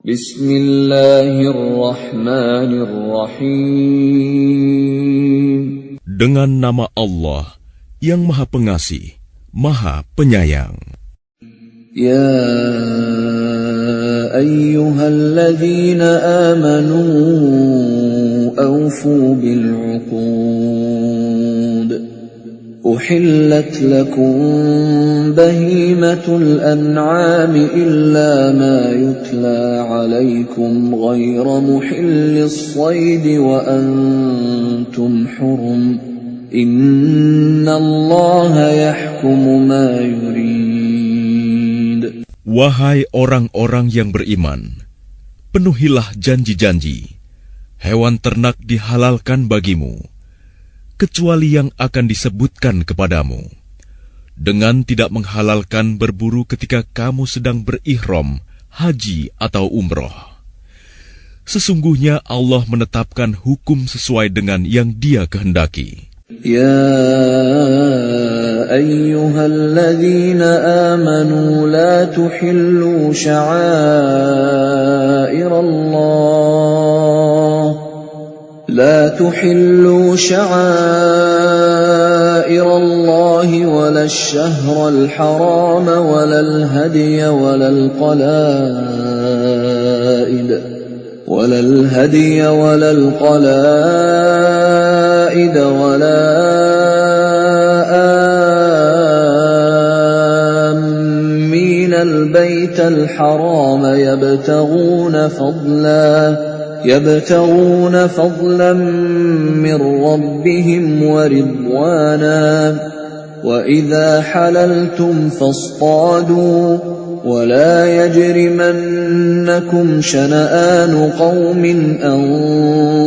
Bismillahirrahmanirrahim. Dengan nama Allah yang Maha Pengasih, Maha Penyayang. Ya ayyuhalladzina amanu awfu bil'uqud. Uhillat lakum bahimatul an'ami illa ma yutla alaykum ghayra muhillis saydi wa antum hurum. Innallaha yahkumu ma yurid. Wahai orang-orang yang beriman, penuhilah janji-janji. Hewan ternak dihalalkan bagimu, kecuali yang akan disebutkan kepadamu, dengan tidak menghalalkan berburu ketika kamu sedang berihram, haji atau umroh. Sesungguhnya Allah menetapkan hukum sesuai dengan yang Dia kehendaki. Ya ayyuhalladzina amanu la tuhillu sya'airallah لا تحلوا شعائر الله ولا الشهر الحرام ولا الهدي ولا القلائد ولا آمين البيت الحرام يبتغون فضلا من ربهم ورضوانا وإذا حللتم فاصطادوا ولا يجرمنكم شنآن قوم أن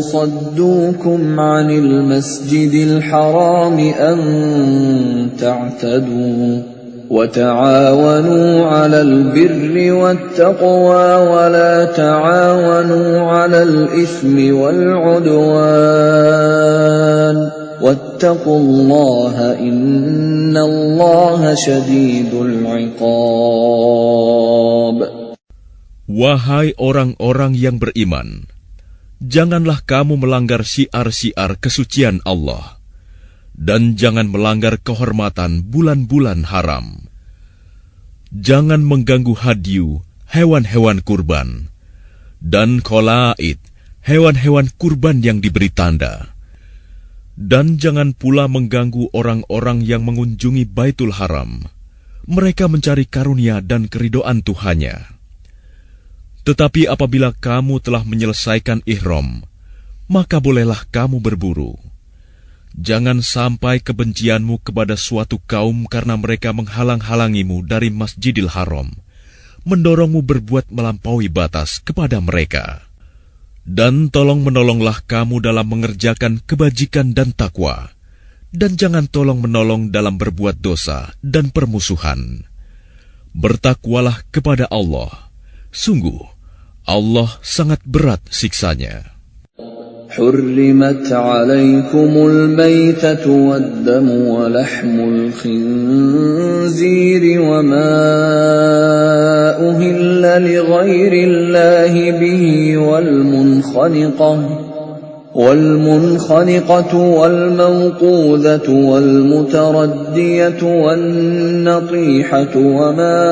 صدوكم عن المسجد الحرام أن تعتدوا وتعاونوا على البر والتقوى ولا تعاونوا على الإثم والعدوان واتقوا الله إن الله شديد العقاب. Wahai orang-orang yang beriman, janganlah kamu melanggar syiar-syiar kesucian Allah, dan jangan melanggar kehormatan bulan-bulan haram. Jangan mengganggu hadyu, hewan-hewan kurban, dan qalaid, hewan-hewan kurban yang diberi tanda. Dan jangan pula mengganggu orang-orang yang mengunjungi Baitul Haram. Mereka mencari karunia dan keridhaan Tuhannya. Tetapi apabila kamu telah menyelesaikan ihram, maka bolehlah kamu berburu. Jangan sampai kebencianmu kepada suatu kaum karena mereka menghalang-halangimu dari Masjidil Haram, mendorongmu berbuat melampaui batas kepada mereka. Dan tolong-menolonglah kamu dalam mengerjakan kebajikan dan takwa, dan jangan tolong-menolong dalam berbuat dosa dan permusuhan. Bertakwalah kepada Allah. Sungguh, Allah sangat berat siksanya. حرمت عليكم الميتة والدم ولحم الخنزير وما أهل لغير الله به والمنخنقة والموقوذة والمتردية والنطيحة وما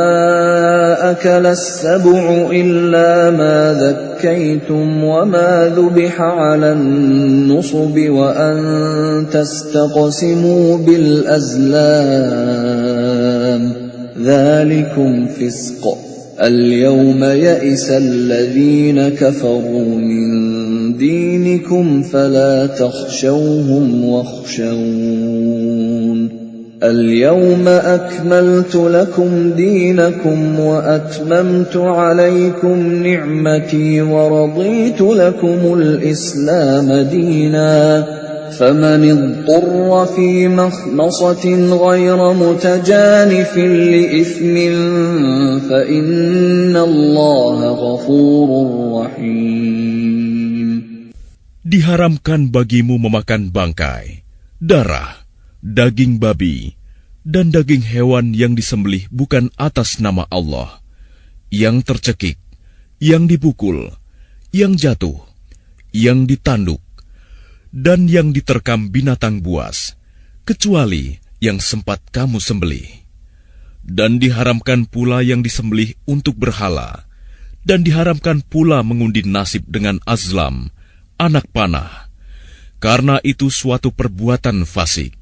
أكل السبع إلا ما ذكيتم وما ذبح على النصب وأن تستقسموا بالأزلام ذلكم فسق اليوم يئس الذين كفروا من دينكم فلا تخشوهم واخشون اليوم أكملت لكم دينكم وأتممت عليكم نعمتي ورضيت لكم الإسلام دينا فمن اضطر في مخمصة غير متجانف لإثم فإن الله غفور رحيم. Diharamkan bagimu memakan bangkai, darah, daging babi, dan daging hewan yang disembelih bukan atas nama Allah, yang tercekik, yang dipukul, yang jatuh, yang ditanduk, dan yang diterkam binatang buas, kecuali yang sempat kamu sembelih. Dan diharamkan pula yang disembelih untuk berhala, dan diharamkan pula mengundi nasib dengan azlam, anak panah, karena itu suatu perbuatan fasik.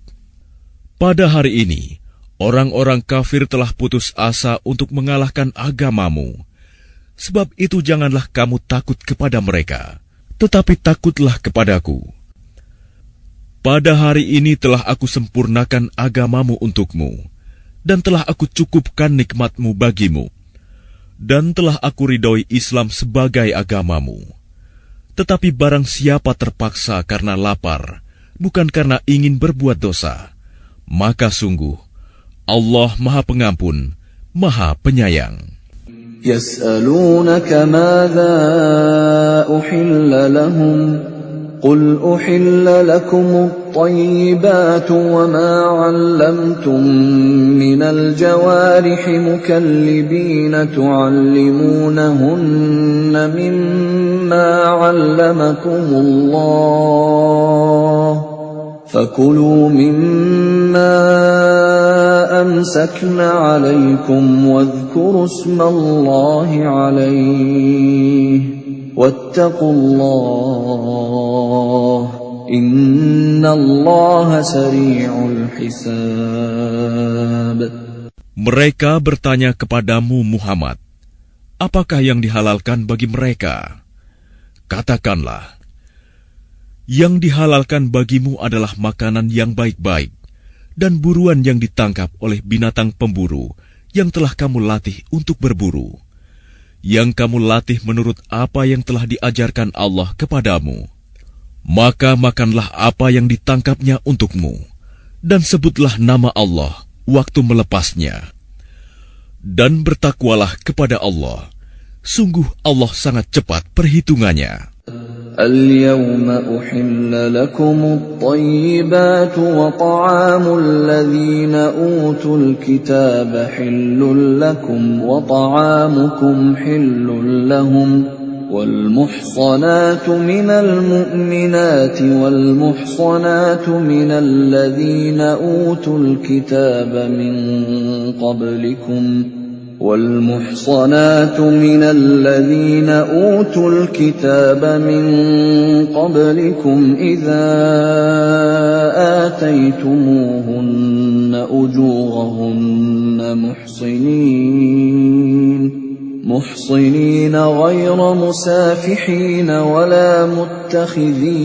Pada hari ini, orang-orang kafir telah putus asa untuk mengalahkan agamamu. Sebab itu janganlah kamu takut kepada mereka, tetapi takutlah kepadaku. Pada hari ini telah aku sempurnakan agamamu untukmu, dan telah aku cukupkan nikmatmu bagimu, dan telah aku ridhoi Islam sebagai agamamu. Tetapi barang siapa terpaksa karena lapar, bukan karena ingin berbuat dosa, maka sungguh Allah Maha Pengampun, Maha Penyayang. يسألونك ماذا أحل لهم قل أحل لكم الطيبات وما علمتم من الجوارح مكلبين تعلمونهن مما علمكم الله فكلوا مما أمسكن عليكم واذكروا اسم الله عليه واتقوا الله إن الله سريع الحساب. Mereka bertanya kepadamu Muhammad, apakah yang dihalalkan bagi mereka? Katakanlah, yang dihalalkan bagimu adalah makanan yang baik-baik dan buruan yang ditangkap oleh binatang pemburu yang telah kamu latih untuk berburu, yang kamu latih menurut apa yang telah diajarkan Allah kepadamu. Maka makanlah apa yang ditangkapnya untukmu, dan sebutlah nama Allah waktu melepasnya. Dan bertakwalah kepada Allah, sungguh Allah sangat cepat perhitungannya. اليوم أحل لكم الطيبات وطعام الذين أوتوا الكتاب حل لكم وطعامكم حل لهم والمحصنات من المؤمنات والمحصنات من الذين أوتوا الكتاب من قبلكم والمحصنات من الذين أوتوا الكتاب من قبلكم إذا آتيتموهن أجورهن محصنين غير مسافحين ولا متخذي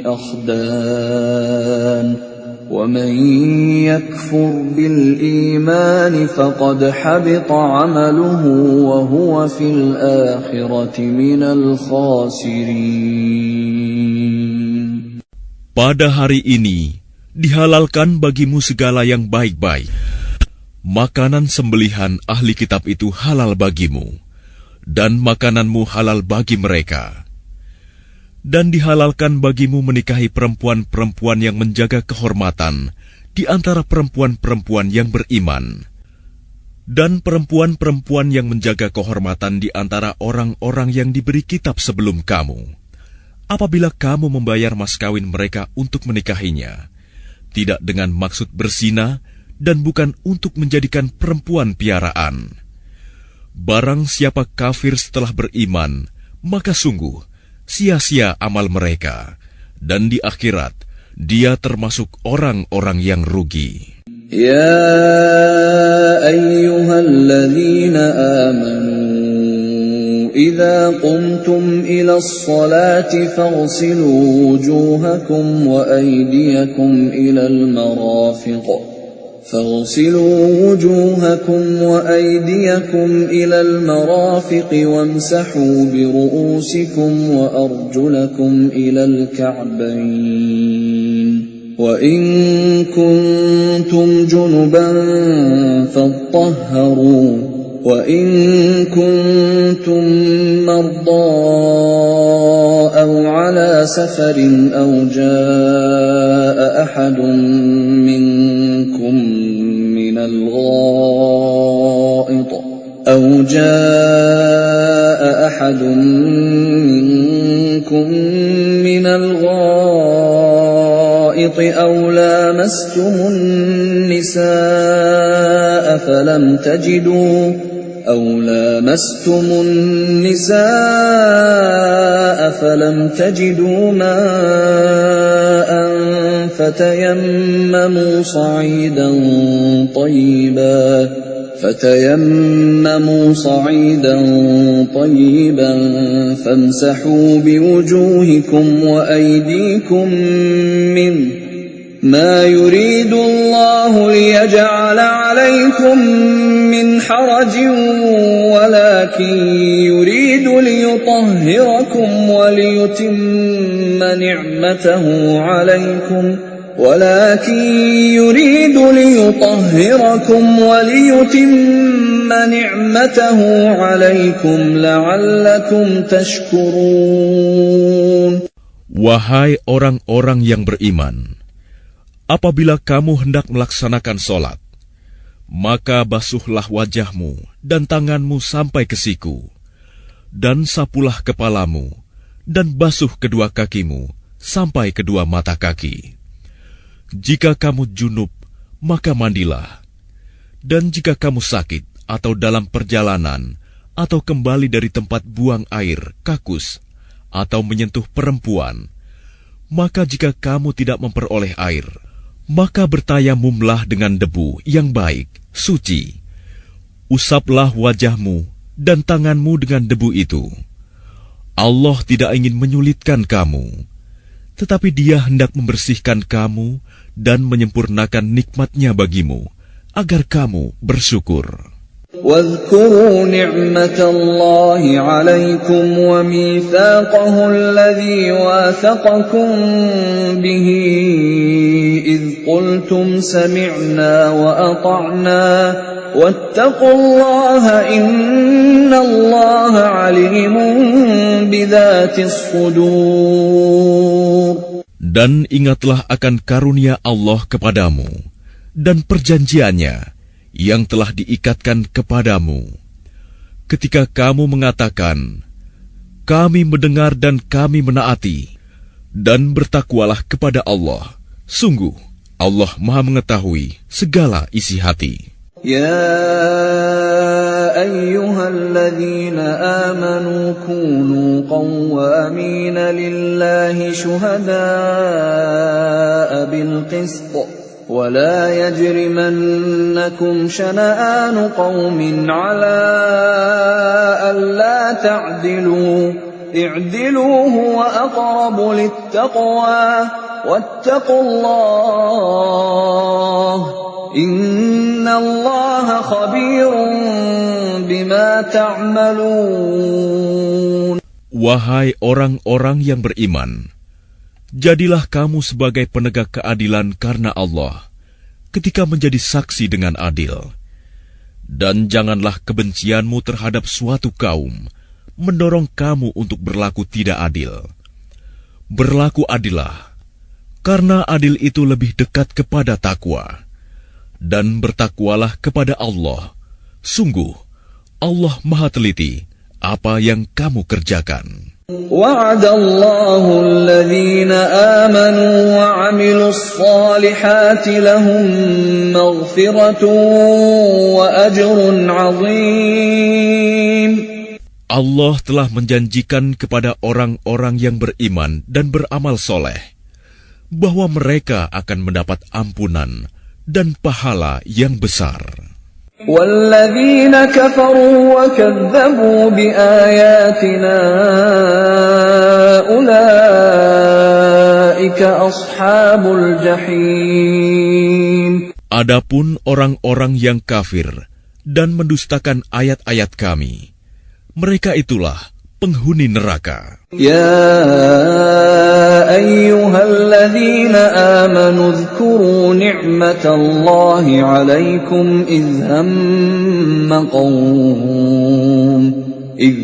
أخدان ومن يكفر بالإيمان فقد حبط عمله وهو في الآخرة من الخاسرين. Pada hari ini dihalalkan bagimu segala yang baik-baik. Makanan sembelihan ahli kitab itu halal bagimu, dan makananmu halal bagi mereka. Dan dihalalkan bagimu menikahi perempuan-perempuan yang menjaga kehormatan di antara perempuan-perempuan yang beriman, dan perempuan-perempuan yang menjaga kehormatan di antara orang-orang yang diberi kitab sebelum kamu. Apabila kamu membayar mas kawin mereka untuk menikahinya, tidak dengan maksud berzina dan bukan untuk menjadikan perempuan piaraan. Barang siapa kafir setelah beriman, maka sungguh sia-sia amal mereka, dan di akhirat dia termasuk orang-orang yang rugi. Ya ayyuhalladzina amanu idza qumtum ila as-salati faghsilu wujuhakum wa aydiyakum ila al-marafiq فاغسلوا وجوهكم وأيديكم إلى المرافق وامسحوا برؤوسكم وأرجلكم إلى الكعبين وإن كنتم جنبا فاطهروا وإن كنتم مرضى أو على سفر أو جاء أحد منكم من الغائط أو جاء أحد منكم من الغائط أو لامستم النساء فلم تجدوا ماء فتيمموا صعيدا طيبا فامسحوا بوجوهكم وأيديكم منه ما يريد الله ليجعل عليكم من حرج ولكن يريد ليطهركم وليتم نعمته عليكم لعلكم تشكرون. Wahai orang-orang yang beriman, apabila kamu hendak melaksanakan sholat, maka basuhlah wajahmu dan tanganmu sampai ke siku, dan sapulah kepalamu, dan basuh kedua kakimu sampai kedua mata kaki. Jika kamu junub, maka mandilah. Dan jika kamu sakit atau dalam perjalanan, atau kembali dari tempat buang air, kakus, atau menyentuh perempuan, maka jika kamu tidak memperoleh air, maka bertayamumlah dengan debu yang baik, suci. Usaplah wajahmu dan tanganmu dengan debu itu. Allah tidak ingin menyulitkan kamu, tetapi Dia hendak membersihkan kamu dan menyempurnakan nikmat-Nya bagimu, agar kamu bersyukur. واذكروا نعمة الله عليكم وميثاقه الذي واثقكم به إذ قلتم سمعنا وأطعنا واتقوا الله إن الله عليم بذات الصدور. Dan ingatlah akan karunia Allah kepadamu dan perjanjiannya yang telah diikatkan kepadamu. Ketika kamu mengatakan, kami mendengar dan kami menaati, dan bertakwalah kepada Allah. Sungguh, Allah Maha mengetahui segala isi hati. يا أيها الذين آمنوا كونوا قوامين لله شهداء بالقسط ولا يجرمنكم شنآن قوم على ألا تعدلوا اعدلوا هو أقرب للتقوى واتقوا الله إن الله خبير بما تعملون. Wahai orang-orang yang beriman, jadilah kamu sebagai penegak keadilan karena Allah ketika menjadi saksi dengan adil. Dan janganlah kebencianmu terhadap suatu kaum mendorong kamu untuk berlaku tidak adil. Berlaku adillah, karena adil itu lebih dekat kepada takwa. Dan bertakwalah kepada Allah. Sungguh, Allah Maha teliti apa yang kamu kerjakan. وعد الله الذين آمنوا وعملوا الصالحات لهم مغفرة وأجر عظيم. Allah telah menjanjikan kepada orang-orang yang beriman dan beramal soleh bahwa mereka akan mendapat ampunan dan pahala yang besar. وَالَّذِينَ كَفَرُوا وَكَذَّبُوا بِآيَاتِنَا أُولَئِكَ أَصْحَابُ الْجَحِيمِ. Adapun orang-orang yang kafir dan mendustakan ayat-ayat kami, mereka itulah penghuni neraka. يا أيها الذين آمنوا اذكروا نعمة الله عليكم إذ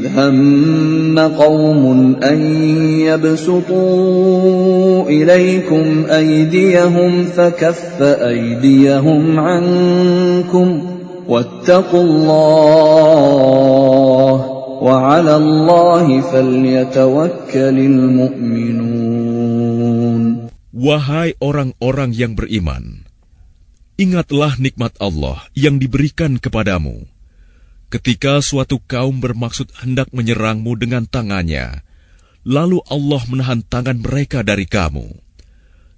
هم قوم أن يبسطوا إليكم أيديهم فكف أيديهم عنكم واتقوا الله وعلى الله فليتوكل المؤمنون. Wahai orang-orang yang beriman, ingatlah nikmat Allah yang diberikan kepadamu. Ketika suatu kaum bermaksud hendak menyerangmu dengan tangannya, lalu Allah menahan tangan mereka dari kamu.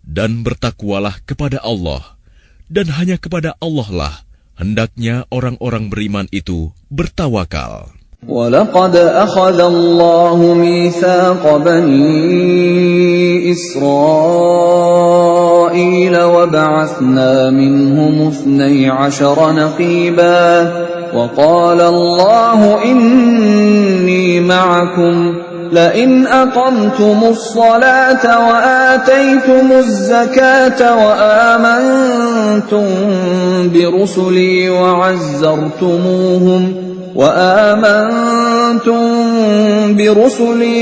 Dan bertakwalah kepada Allah, dan hanya kepada Allah lah hendaknya orang-orang beriman itu bertawakal. وَلَقَدْ أَخَذَ اللَّهُ مِيثَاقَ بَنِي إِسْرَائِيلَ وَبَعَثْنَا مِنْهُمُ 12 نَقِيبًا وَقَالَ اللَّهُ إِنِّي مَعَكُمْ لئن أقمتم الصلاة وآتيتم الزكاة وآمنتم برسلي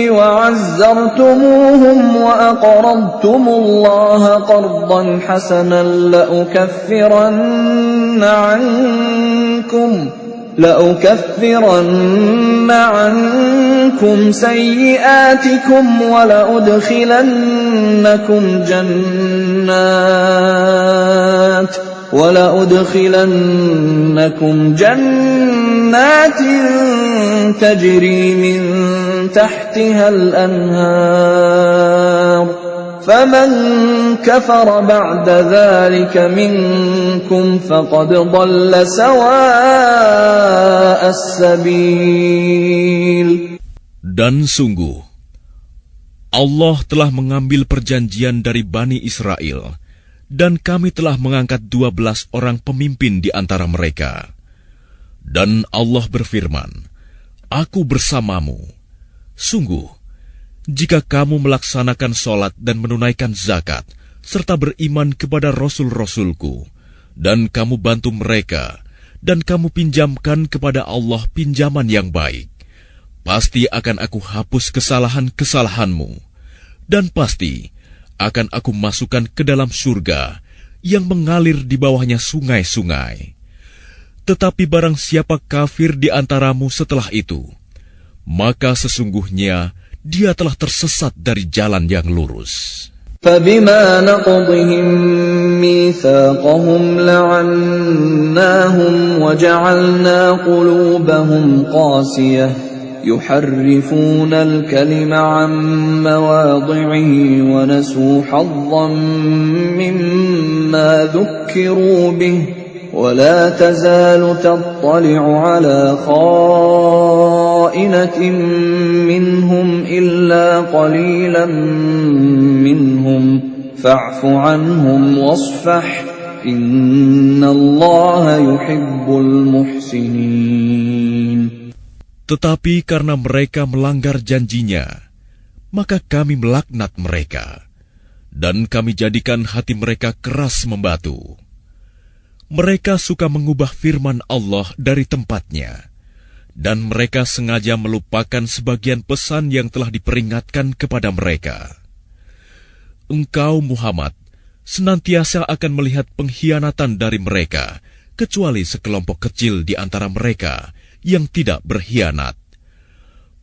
وعزرتموهم وأقرضتم الله قرضا حسنا لأكفرن عنكم سيئاتكم ولأدخلنكم جنات تجري من تحتها الأنهار فمن كفر بعد ذلك منكم فقد ضل سواء السبيل. Dan sungguh, Allah telah mengambil perjanjian dari Bani Israel, dan kami telah mengangkat 12 orang pemimpin di antara mereka. Dan Allah berfirman, Aku bersamamu. Sungguh, jika kamu melaksanakan sholat dan menunaikan zakat, serta beriman kepada Rasul-Rasulku, dan kamu bantu mereka, dan kamu pinjamkan kepada Allah pinjaman yang baik, pasti akan aku hapus kesalahan-kesalahanmu, dan pasti akan aku masukkan ke dalam surga yang mengalir di bawahnya sungai-sungai. Tetapi barang siapa kafir di antaramu setelah itu, maka sesungguhnya dia telah tersesat dari jalan yang lurus. فَبِمَا نَقْضِهِمْ مِيثَاقَهُمْ لَعَنَّاهُمْ وَجَعَلْنَا قُلُوبَهُمْ قَاسِيَةً يُحَرِّفُونَ الْكَلِمَ عَن مَّوَاضِعِهِ وَنَسُوا حَظًّا مِّمَّا ذُكِّرُوا بِهِ وَلَا تَزَالُ تَطَّلِعُ عَلَى خَائِنَةٍ مِّنْهُمْ إِلَّا قَلِيلًا مِّنْهُمْ فَاعْفُ عَنْهُمْ وَاصْفَحْ إِنَّ اللَّهَ يُحِبُّ الْمُحْسِنِينَ. Tetapi karena mereka melanggar janjinya, maka kami melaknat mereka, dan kami jadikan hati mereka keras membatu. Mereka suka mengubah firman Allah dari tempatnya, dan mereka sengaja melupakan sebagian pesan yang telah diperingatkan kepada mereka. Engkau, Muhammad, senantiasa akan melihat pengkhianatan dari mereka, kecuali sekelompok kecil di antara mereka yang tidak berkhianat.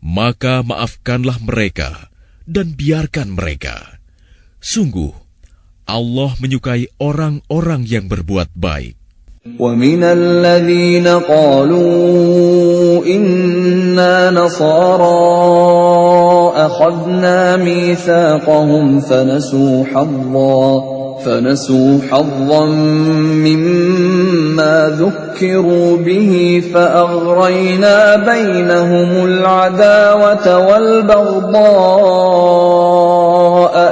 Maka maafkanlah mereka dan biarkan mereka. Sungguh, Allah menyukai orang-orang yang berbuat baik. وَمِنَ الَّذِينَ قَالُوا إِنَّا نَصَارَى أَخَذْنَا مِيثَاقَهُمْ فَنَسُوا حَظًّا مِّمَّا ذُكِّرُوا بِهِ فَأَغْرَيْنَا بَيْنَهُمُ الْعَدَاوَةَ وَالْبَغْضَاءَ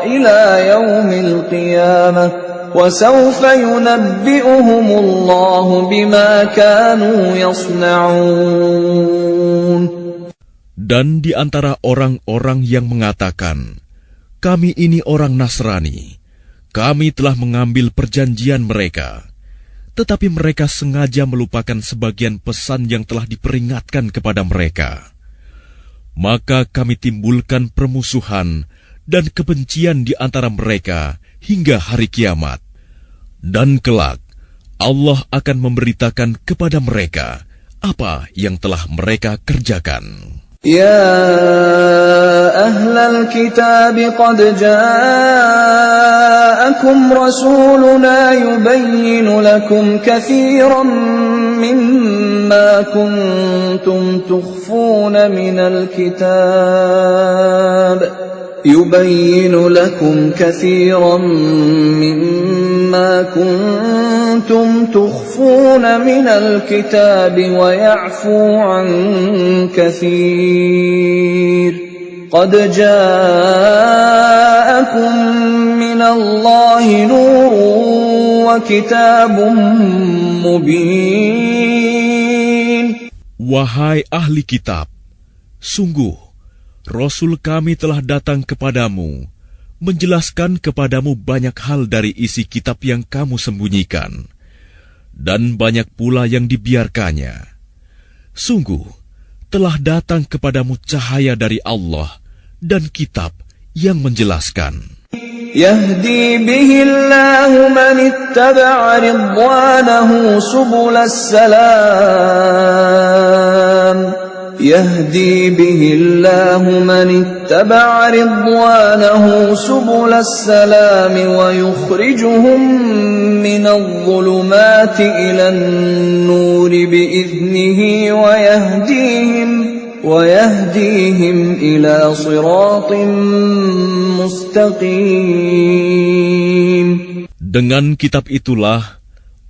إِلَى يَوْمِ الْقِيَامَةِ وَسَوْفَ يُنَبِّئُهُمُ اللَّهُ بِمَا كَانُوا يَصْنَعُونَ. Dan di antara orang-orang yang mengatakan, kami ini orang Nasrani, kami telah mengambil perjanjian mereka, tetapi mereka sengaja melupakan sebagian pesan yang telah diperingatkan kepada mereka. Maka kami timbulkan permusuhan dan kebencian di antara mereka hingga hari kiamat. Dan kelak, Allah akan memberitakan kepada mereka apa yang telah mereka kerjakan. يا أهل الكتاب قد جاءكم رسولنا يبين لكم كثيرا مما كنتم تخفون من الكتاب ويعفو عن كثير قد جاءكم من الله نور وكتاب مبين. Wahai ahli kitab, sungguh Rasul kami telah datang kepadamu, menjelaskan kepadamu banyak hal dari isi kitab yang kamu sembunyikan, dan banyak pula yang dibiarkannya. Sungguh, telah datang kepadamu cahaya dari Allah dan kitab yang menjelaskan. يهدي به الله من اتبع رضوانه سبل السلام يهدي به الله من اتبع رضوانه سبل السلام ويخرجهم من الظلمات إلى النور بإذنه ويهديهم إلى صراط مستقيم. Dengan kitab itulah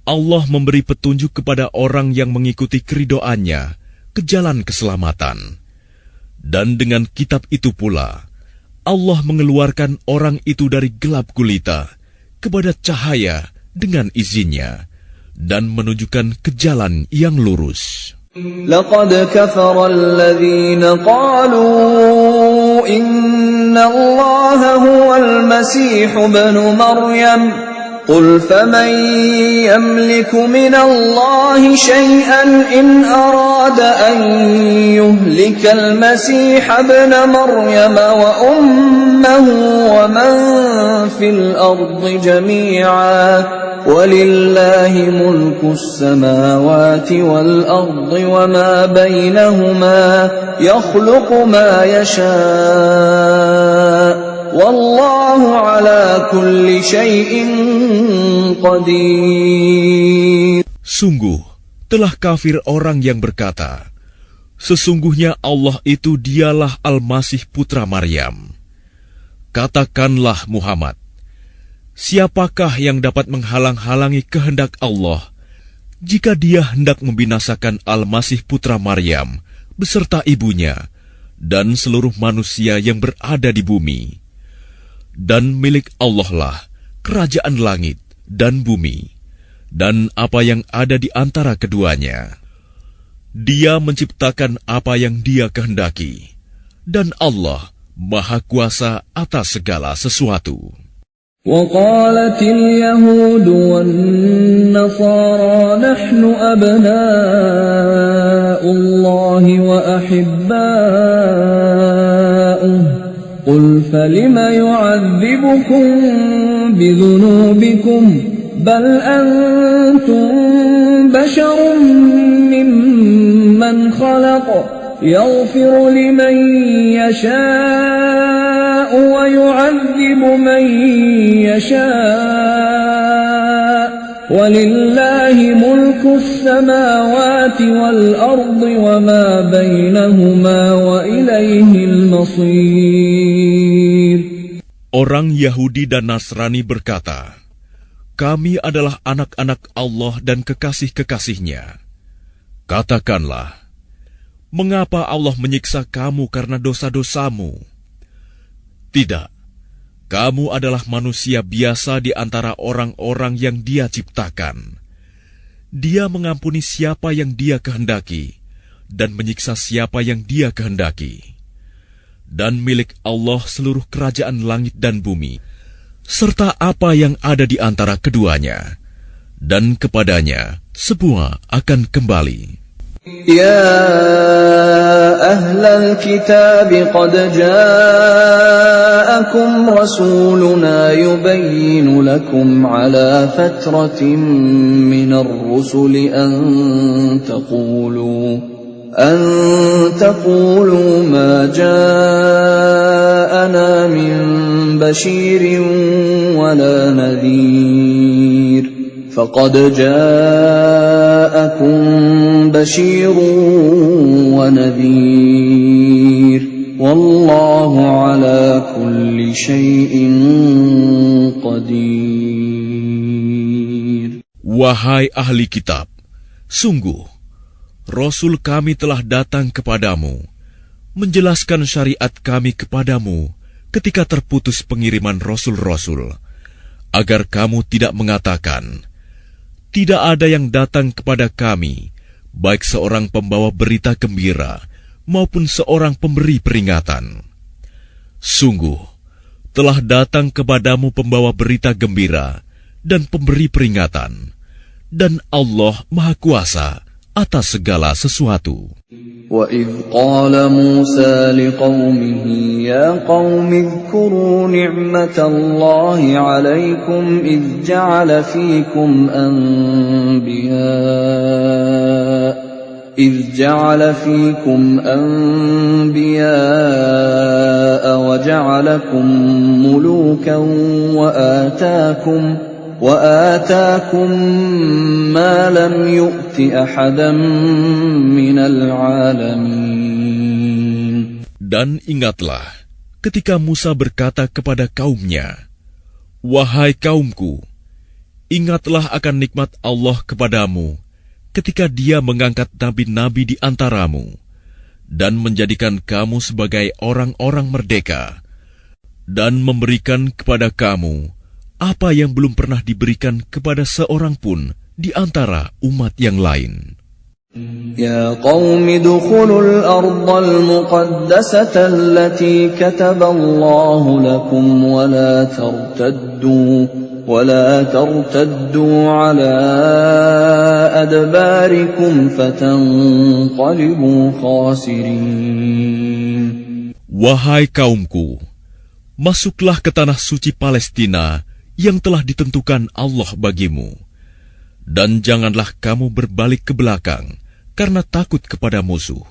Allah memberi petunjuk kepada orang yang mengikuti keridhoannya ke jalan keselamatan. Dan dengan kitab itu pula Allah mengeluarkan orang itu dari gelap gulita kepada cahaya dengan izinnya dan menunjukkan ke jalan yang lurus. لقد كفر الذين قالوا إن الله هو المسيح ابن مريم قل فمن يملك من الله شيئا إن أراد أن يهلك المسيح ابن مريم وأمه ومن في الأرض جميعا ولله ملك السماوات والأرض وما بينهما يخلق ما يشاء والله على كل شيء قدير. Sungguh telah kafir orang yang berkata, sesungguhnya Allah itu dialah Al-Masih putra Maryam. Katakanlah Muhammad, siapakah yang dapat menghalang-halangi kehendak Allah jika Dia hendak membinasakan Al-Masih putra Maryam beserta ibunya dan seluruh manusia yang berada di bumi? Dan milik Allah lah kerajaan langit dan bumi dan apa yang ada di antara keduanya. Dia menciptakan apa yang Dia kehendaki, dan Allah Maha Kuasa atas segala sesuatu. وقالت اليهود والنصارى نحن أبناء الله وأحباؤه قل فلم يعذبكم بذنوبكم بل أنتم بشر ممن خلق يغفر لمن يشاء ويعذب من يشاء ولله ملك السماوات والأرض وما بينهما وإليه المصير. Orang Yahudi dan Nasrani berkata, kami adalah anak-anak Allah dan kekasih-kekasihnya. Katakanlah, mengapa Allah menyiksa kamu karena dosa-dosamu? Tidak, kamu adalah manusia biasa di antara orang-orang yang Dia ciptakan. Dia mengampuni siapa yang Dia kehendaki dan menyiksa siapa yang Dia kehendaki. Dan milik Allah seluruh kerajaan langit dan bumi, serta apa yang ada di antara keduanya, dan kepadanya semua akan kembali. يا أهل الكتاب قد جاءكم رسولنا يبين لكم على فترة من الرسل أن تقولوا ما جاءنا من بشير ولا نذير فقد جاءكم بشير ونذير والله على كل شيء قدير. Wahai ahli kitab, sungguh Rasul kami telah datang kepadamu, menjelaskan syariat kami kepadamu ketika terputus pengiriman rasul-rasul, agar kamu tidak mengatakan, tidak ada yang datang kepada kami, baik seorang pembawa berita gembira maupun seorang pemberi peringatan. Sungguh, telah datang kepadamu pembawa berita gembira dan pemberi peringatan, dan Allah Maha Kuasa atas segala sesuatu. وَإِذْ قَالَ مُوسَى لِقَوْمِهِ يَا قَوْمِ اذْكُرُوا نِعْمَةَ اللَّهِ عَلَيْكُمْ إِذْ جَعَلَ فِيكُمْ أَنْبِيَاءَ وَجَعَلَكُمْ مُلُوكًا وآتاكم ما لم يؤت أحدا من العالمين. Dan ingatlah ketika Musa berkata kepada kaumnya, wahai kaumku, ingatlah akan nikmat Allah kepadamu ketika Dia mengangkat nabi-nabi di antaramu dan menjadikan kamu sebagai orang-orang merdeka dan memberikan kepada kamu apa yang belum pernah diberikan kepada seorang pun di antara umat yang lain. Ya qaumi dukhulul ardal muqaddasata allati kataballahu lakum wa la tartaddu ala adbarikum fatanqalibu khasirin. Wahai kaumku, masuklah ke tanah suci Palestina yang telah ditentukan Allah bagimu, dan janganlah kamu berbalik ke belakang karena takut kepada musuh.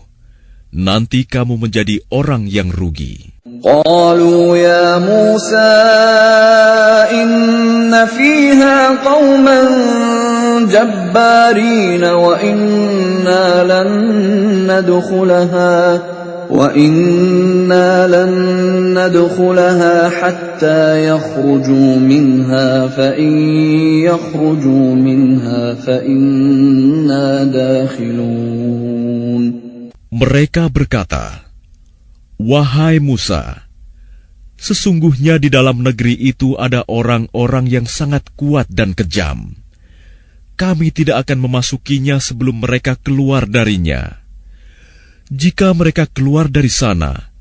Nanti kamu menjadi orang yang rugi. Qalu ya Musa inna fiha qauman jabbarin wa inna lan nadkhulaha hatta yakhruju minha fa in yakhruju minha fa inna dakhilun. Mereka berkata, wahai Musa, sesungguhnya di dalam negeri itu ada orang-orang yang sangat kuat dan kejam. Kami tidak akan memasukinya sebelum mereka keluar darinya. Jika mereka keluar dari sana,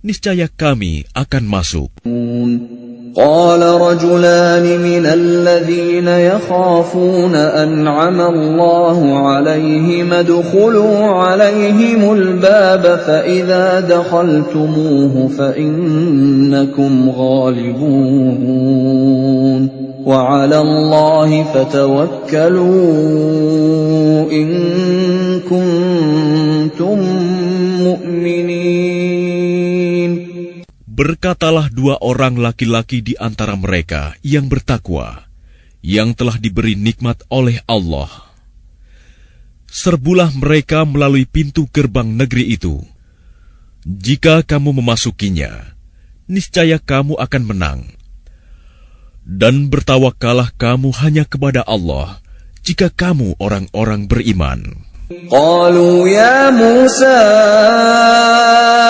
niscaya kami akan masuk. Qala rajulani minal ladzina yakhafuna an'ama Allahu 'alaihim adkhulu 'alaihimul baba fa idza dakhaltumuhu fa innakum ghalibun wa 'ala Allahi fatawakkalu in kuntum mu'minin. Berkatalah dua orang laki-laki di antara mereka yang bertakwa, yang telah diberi nikmat oleh Allah. Serbulah mereka melalui pintu gerbang negeri itu. Jika kamu memasukinya, niscaya kamu akan menang. Dan bertawakallah kamu hanya kepada Allah, jika kamu orang-orang beriman. Qalu ya Musa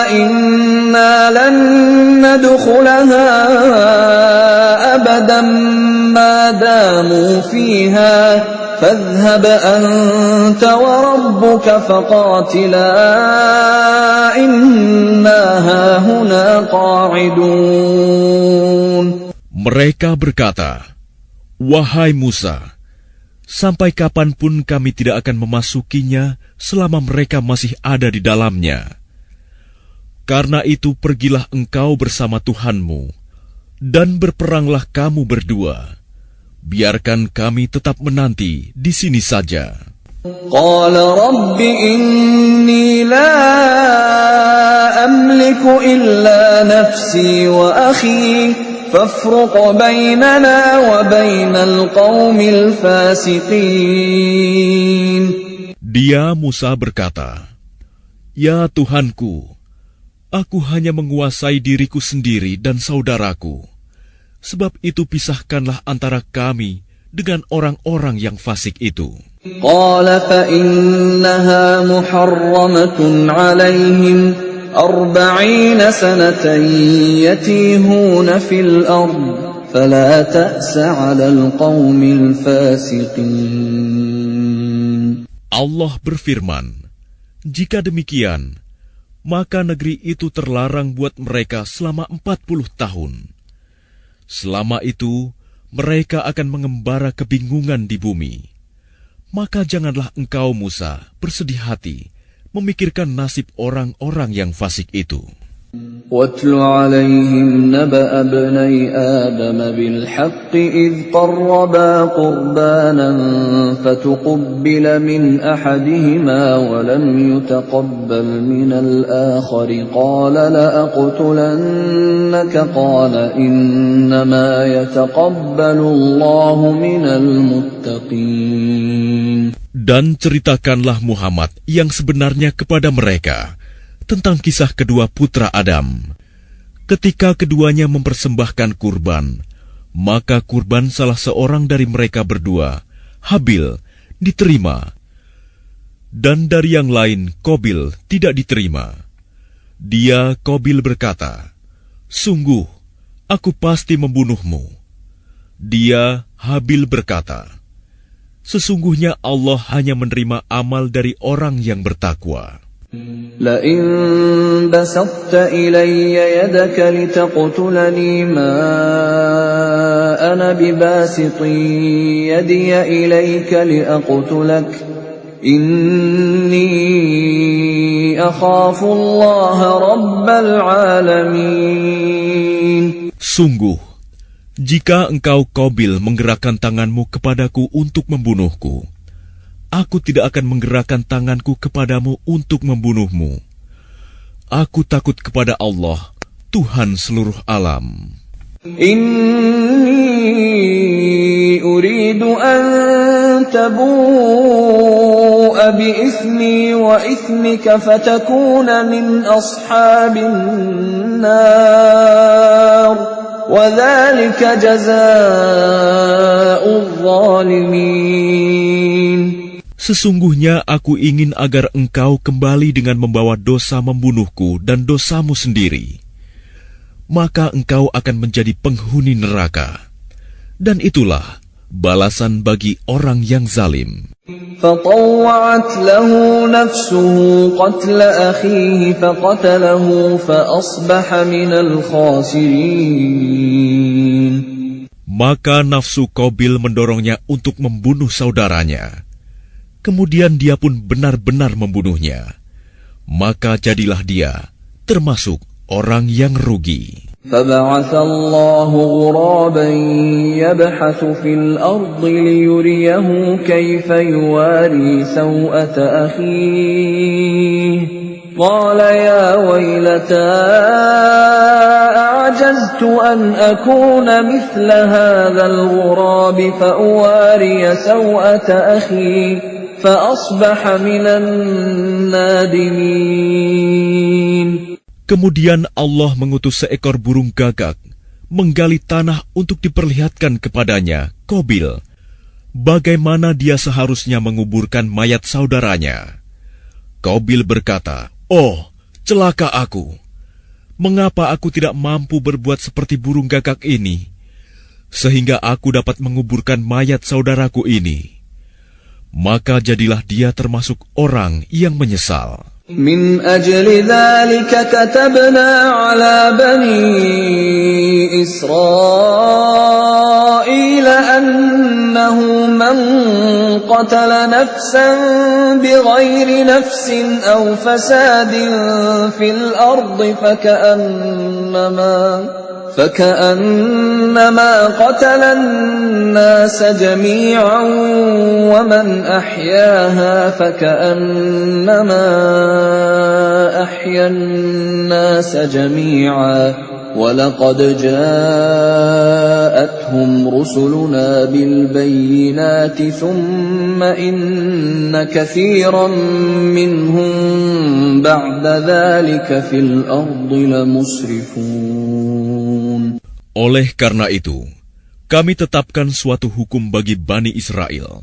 inna lan nadkhulaha abadan ma damu fiha fadhhab anta wa rabbuka faqatila inna hahuna qa'idun. Mereka berkata, wahai Musa, Sampai kapanpun kami tidak akan memasukinya selama mereka masih ada di dalamnya. Karena itu pergilah engkau bersama Tuhanmu, dan berperanglah kamu berdua. Biarkan kami tetap menanti di sini saja. Qala Rabbi inni la amliku illa nafsi wa akhi fafruq bainana wa bainal qaumil fasiqin. Dia Musa berkata, "Ya Tuhanku, aku hanya menguasai diriku sendiri dan saudaraku. Sebab itu pisahkanlah antara kami dengan orang-orang yang fasik itu." Qala fa innaha muharramatun 'alayhim 40 sanatan yatihuna fil ard fala ta'sa 'alal qaumil fasiqin. Allah berfirman, "Jika demikian, maka negeri itu terlarang buat mereka selama 40 tahun. Selama itu, mereka akan mengembara kebingungan di bumi. Maka janganlah engkau, Musa, bersedih hati memikirkan nasib orang-orang yang fasik itu." وَاتْلُ عَلَيْهِمْ نَبَأَ ابْنَيْ آدَمَ بِالْحَقِّ إِذْ قَرَّبَا قُرْبَانًا فَتُقُبِّلَ مِنْ أَحَدِهِمَا وَلَمْ يُتَقَبَّلْ مِنَ الْآخَرِ قَالَ لَأَقْتُلَنَّكَ قَالَ إِنَّمَا يَتَقَبَّلُ اللَّهُ مِنَ الْمُتَّقِينَ. Dan ceritakanlah Muhammad yang sebenarnya kepada mereka tentang kisah kedua putra Adam. Ketika keduanya mempersembahkan kurban, maka kurban salah seorang dari mereka berdua, Habil, diterima, dan dari yang lain, Qabil, tidak diterima. Dia, Qabil, berkata, "Sungguh, aku pasti membunuhmu." Dia, Habil, berkata, "Sesungguhnya Allah hanya menerima amal dari orang yang bertakwa." لئن بسطت إلي يدك لتقتلني ما أنا بباسط يدي إليك لأقتلك إني أخاف الله رب العالمين. Sungguh, jika engkau Qabil menggerakkan tanganmu kepadaku untuk membunuhku, aku tidak akan menggerakkan tanganku kepadamu untuk membunuhmu. Aku takut kepada Allah, Tuhan seluruh alam. Inni uridu an tabu'a bi ithmi wa ithmika fatakuna min ashabin nar wa dhalika jazaa'ul zalimin. Sesungguhnya aku ingin agar engkau kembali dengan membawa dosa membunuhku dan dosamu sendiri. Maka engkau akan menjadi penghuni neraka. Dan itulah balasan bagi orang yang zalim. فطوعت له نفسه قتل أخيه فقتله فأصبح من الخاسرين. Maka nafsu Qabil mendorongnya untuk membunuh saudaranya. Kemudian dia pun benar-benar membunuhnya. Maka jadilah dia termasuk orang yang rugi. فبعث الله غرابا يبحث في الأرض ليريه كيف يواري سوءة أخيه قال يا ويلتى أعجزت أن أكون مثل هذا الغراب فأواري سوءة أخي فأصبح من النادمين. Kemudian Allah mengutus seekor burung gagak menggali tanah untuk diperlihatkan kepadanya, Qabil, bagaimana dia seharusnya menguburkan mayat saudaranya. Qabil berkata, "Oh, celaka aku! Mengapa aku tidak mampu berbuat seperti burung gagak ini, sehingga aku dapat menguburkan mayat saudaraku ini?" Maka jadilah dia termasuk orang yang menyesal. من أجل ذلك كتبنا على بني إسرائيل أنه من قتل نفسا بغير نفس أو فساد في الأرض فكأنما قتل الناس جميعا ومن أحياها فكأنما أحيا الناس جميعا ولقد جاءتهم رسلنا بالبينات ثم إن كثيرا منهم بعد ذلك في الأرض لمسرفون. Oleh karena itu, kami tetapkan suatu hukum bagi Bani Israel,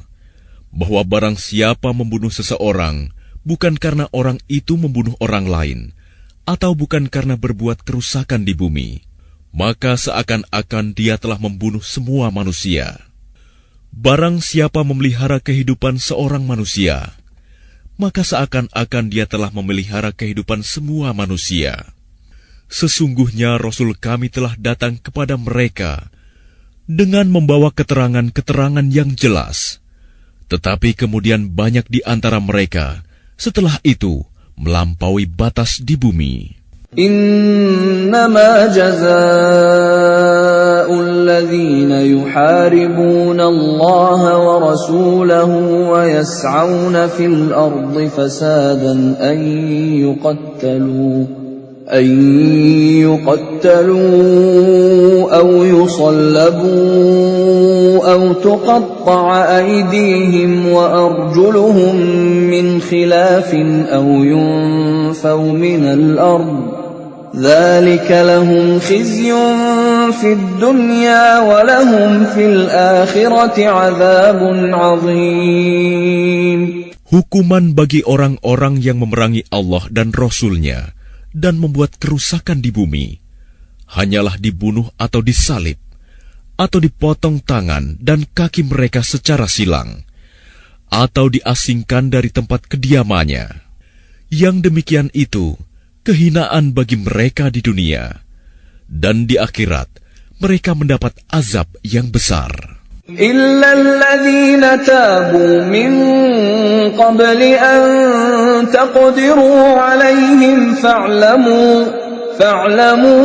bahwa barang siapa membunuh seseorang, bukan karena orang itu membunuh orang lain, atau bukan karena berbuat kerusakan di bumi, maka seakan-akan dia telah membunuh semua manusia. Barang siapa memelihara kehidupan seorang manusia, maka seakan-akan dia telah memelihara kehidupan semua manusia. Sesungguhnya Rasul kami telah datang kepada mereka dengan membawa keterangan-keterangan yang jelas. Tetapi kemudian banyak di antara mereka setelah itu melampaui batas di bumi. Innama jazaa'ul ladzina yuharibuna Allah wa rasulahu wa yas'auna fil ardi fasadan an yuqattalu aw yusallabu aw tuqatta'a aydihim wa arjuluhum min khilafin aw yunfaw minal ard. ذلك لهم خزي في الدنيا ولهم في الآخرة عذاب عظيم. Hukuman bagi orang-orang yang memerangi Allah dan Rasul-Nya dan membuat kerusakan di bumi hanyalah dibunuh atau disalib atau dipotong tangan dan kaki mereka secara silang atau diasingkan dari tempat kediamannya. Yang demikian itu kehinaan bagi mereka di dunia, dan di akhirat mereka mendapat azab yang besar. إِلَّا الَّذِينَ تَابُوا مِن قَبْلِ أَن تَقْدِرُوا عَلَيْهِمْ فَاعْلَمُوا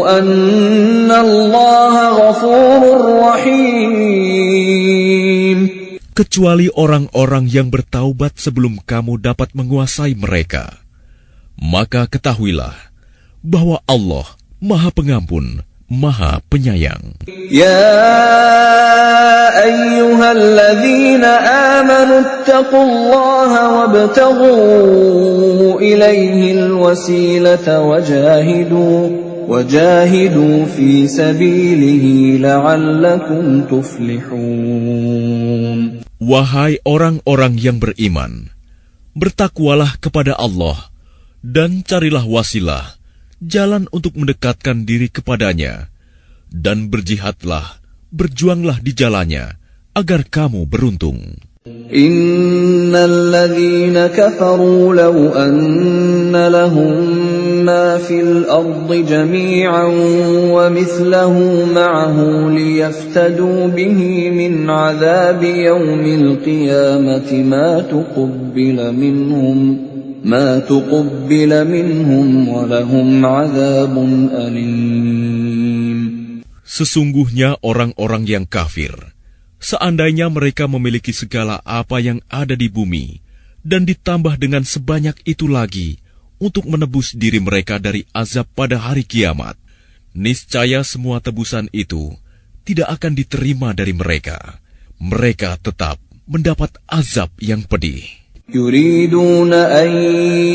أَنَّ اللَّهَ غَفُورٌ رَّحِيمٌ. Kecuali orang-orang yang bertaubat sebelum kamu dapat menguasai mereka. Maka ketahuilah bahwa Allah Maha Pengampun, Maha Penyayang. Ya ayyuhalladzina amanu ittaqullaha wabtaghu ilaihil wasilata wajahidu fi sabilihi la'allakum tuflihun. Wahai orang-orang yang beriman, bertakwalah kepada Allah dan carilah wasilah, jalan untuk mendekatkan diri kepadanya, dan berjihadlah, berjuanglah di jalannya, agar kamu beruntung. Innal ladzina kafaru law anna lahum ma fil ardi jami'an wa mithluhu ma'ahu liyaftadu bihi min 'adzabi yaumil qiyamati ma tuqabbila minhum wa lahum 'adzabun alim. Sesungguhnya orang-orang yang kafir, seandainya mereka memiliki segala apa yang ada di bumi, dan ditambah dengan sebanyak itu lagi untuk menebus diri mereka dari azab pada hari kiamat, niscaya semua tebusan itu tidak akan diterima dari mereka. Mereka tetap mendapat azab yang pedih. Yuriduna an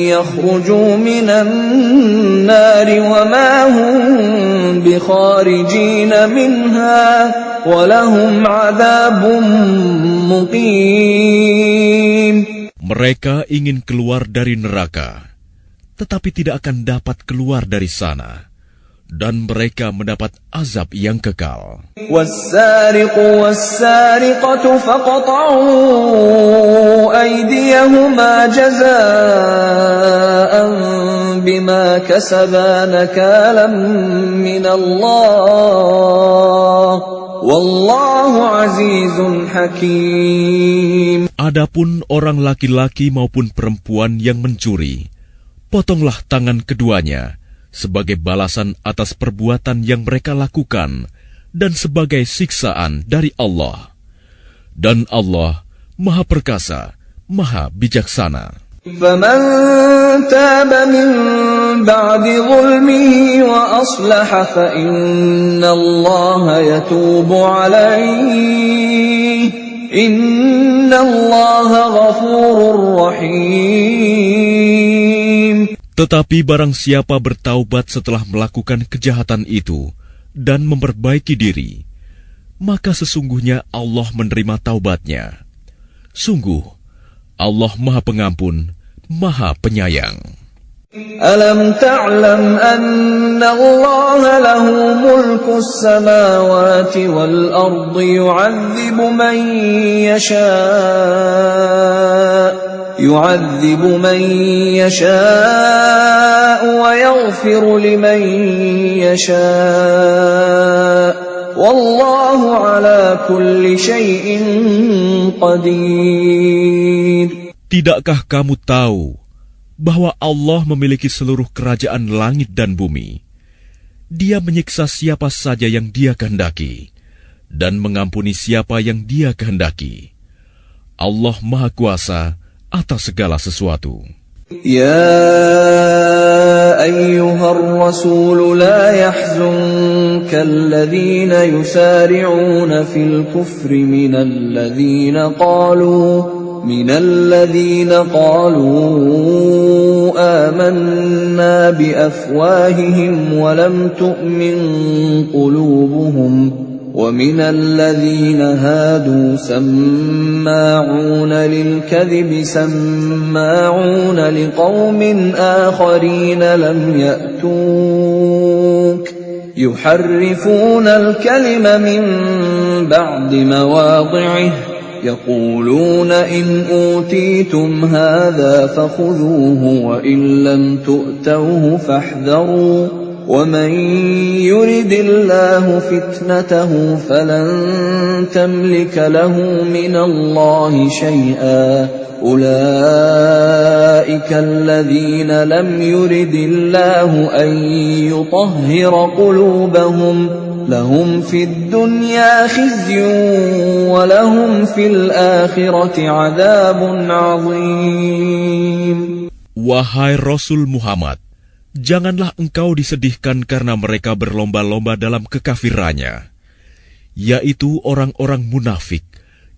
yakhruju minan nari wa ma hum bikharijina minha wa lahum 'adzabun muqim. Mereka ingin keluar dari neraka, tetapi tidak akan dapat keluar dari sana, dan mereka mendapat azab yang kekal. والسارق والسارقة فاقطعوا أيديهما جزاء بما كسبا نكالا من الله والله عزيز حكيم. Adapun orang laki-laki maupun perempuan yang mencuri, potonglah tangan keduanya sebagai balasan atas perbuatan yang mereka lakukan dan sebagai siksaan dari Allah. Dan Allah Maha Perkasa, Maha Bijaksana. فمن تاب من بعد ظلمه وأصلح فإن الله يتوب عليه إن الله غفور رحيم. Tetapi barang siapa bertaubat setelah melakukan kejahatan itu dan memperbaiki diri, maka sesungguhnya Allah menerima taubatnya. Sungguh, Allah Maha Pengampun, Maha Penyayang. ألم تعلم أن الله له ملك السماوات والأرض يعذب من يشاء ويغفر لمن يشاء والله على كل شيء قدير. Tidakkah kamu tahu bahwa Allah memiliki seluruh kerajaan langit dan bumi? Dia menyiksa siapa saja yang Dia kehendaki dan mengampuni siapa yang Dia kehendaki. Allah Maha Kuasa atas segala sesuatu. يا أيها الرسول لا يحزنك الذين يسارعون في الكفر من الذين قالوا آمنا بأفواههم ولم تؤمن قلوبهم ومن الذين هادوا سماعون للكذب سماعون لقوم آخرين لم يأتوك يحرفون الكلم من بعد مواضعه يقولون إن أوتيتم هذا فخذوه وإن لم تؤتوه فاحذروا ومن يرد الله فتنته فلن تملك له من الله شيئا أولئك الذين لم يرد الله أن يطهر قلوبهم لهم في الدنيا خزي ولهم في الآخرة عذاب عظيم. Wahai Rasul Muhammad, janganlah engkau disedihkan karena mereka berlomba-lomba dalam kekafirannya, yaitu orang-orang munafik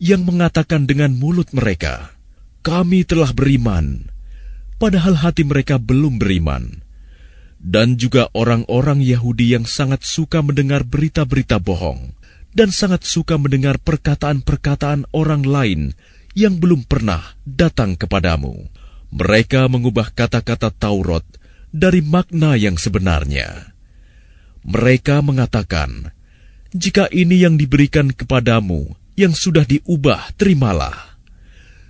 yang mengatakan dengan mulut mereka, "Kami telah beriman," padahal hati mereka belum beriman. Dan juga orang-orang Yahudi yang sangat suka mendengar berita-berita bohong dan sangat suka mendengar perkataan-perkataan orang lain yang belum pernah datang kepadamu. Mereka mengubah kata-kata Taurat dari makna yang sebenarnya. Mereka mengatakan, "Jika ini yang diberikan kepadamu yang sudah diubah, terimalah.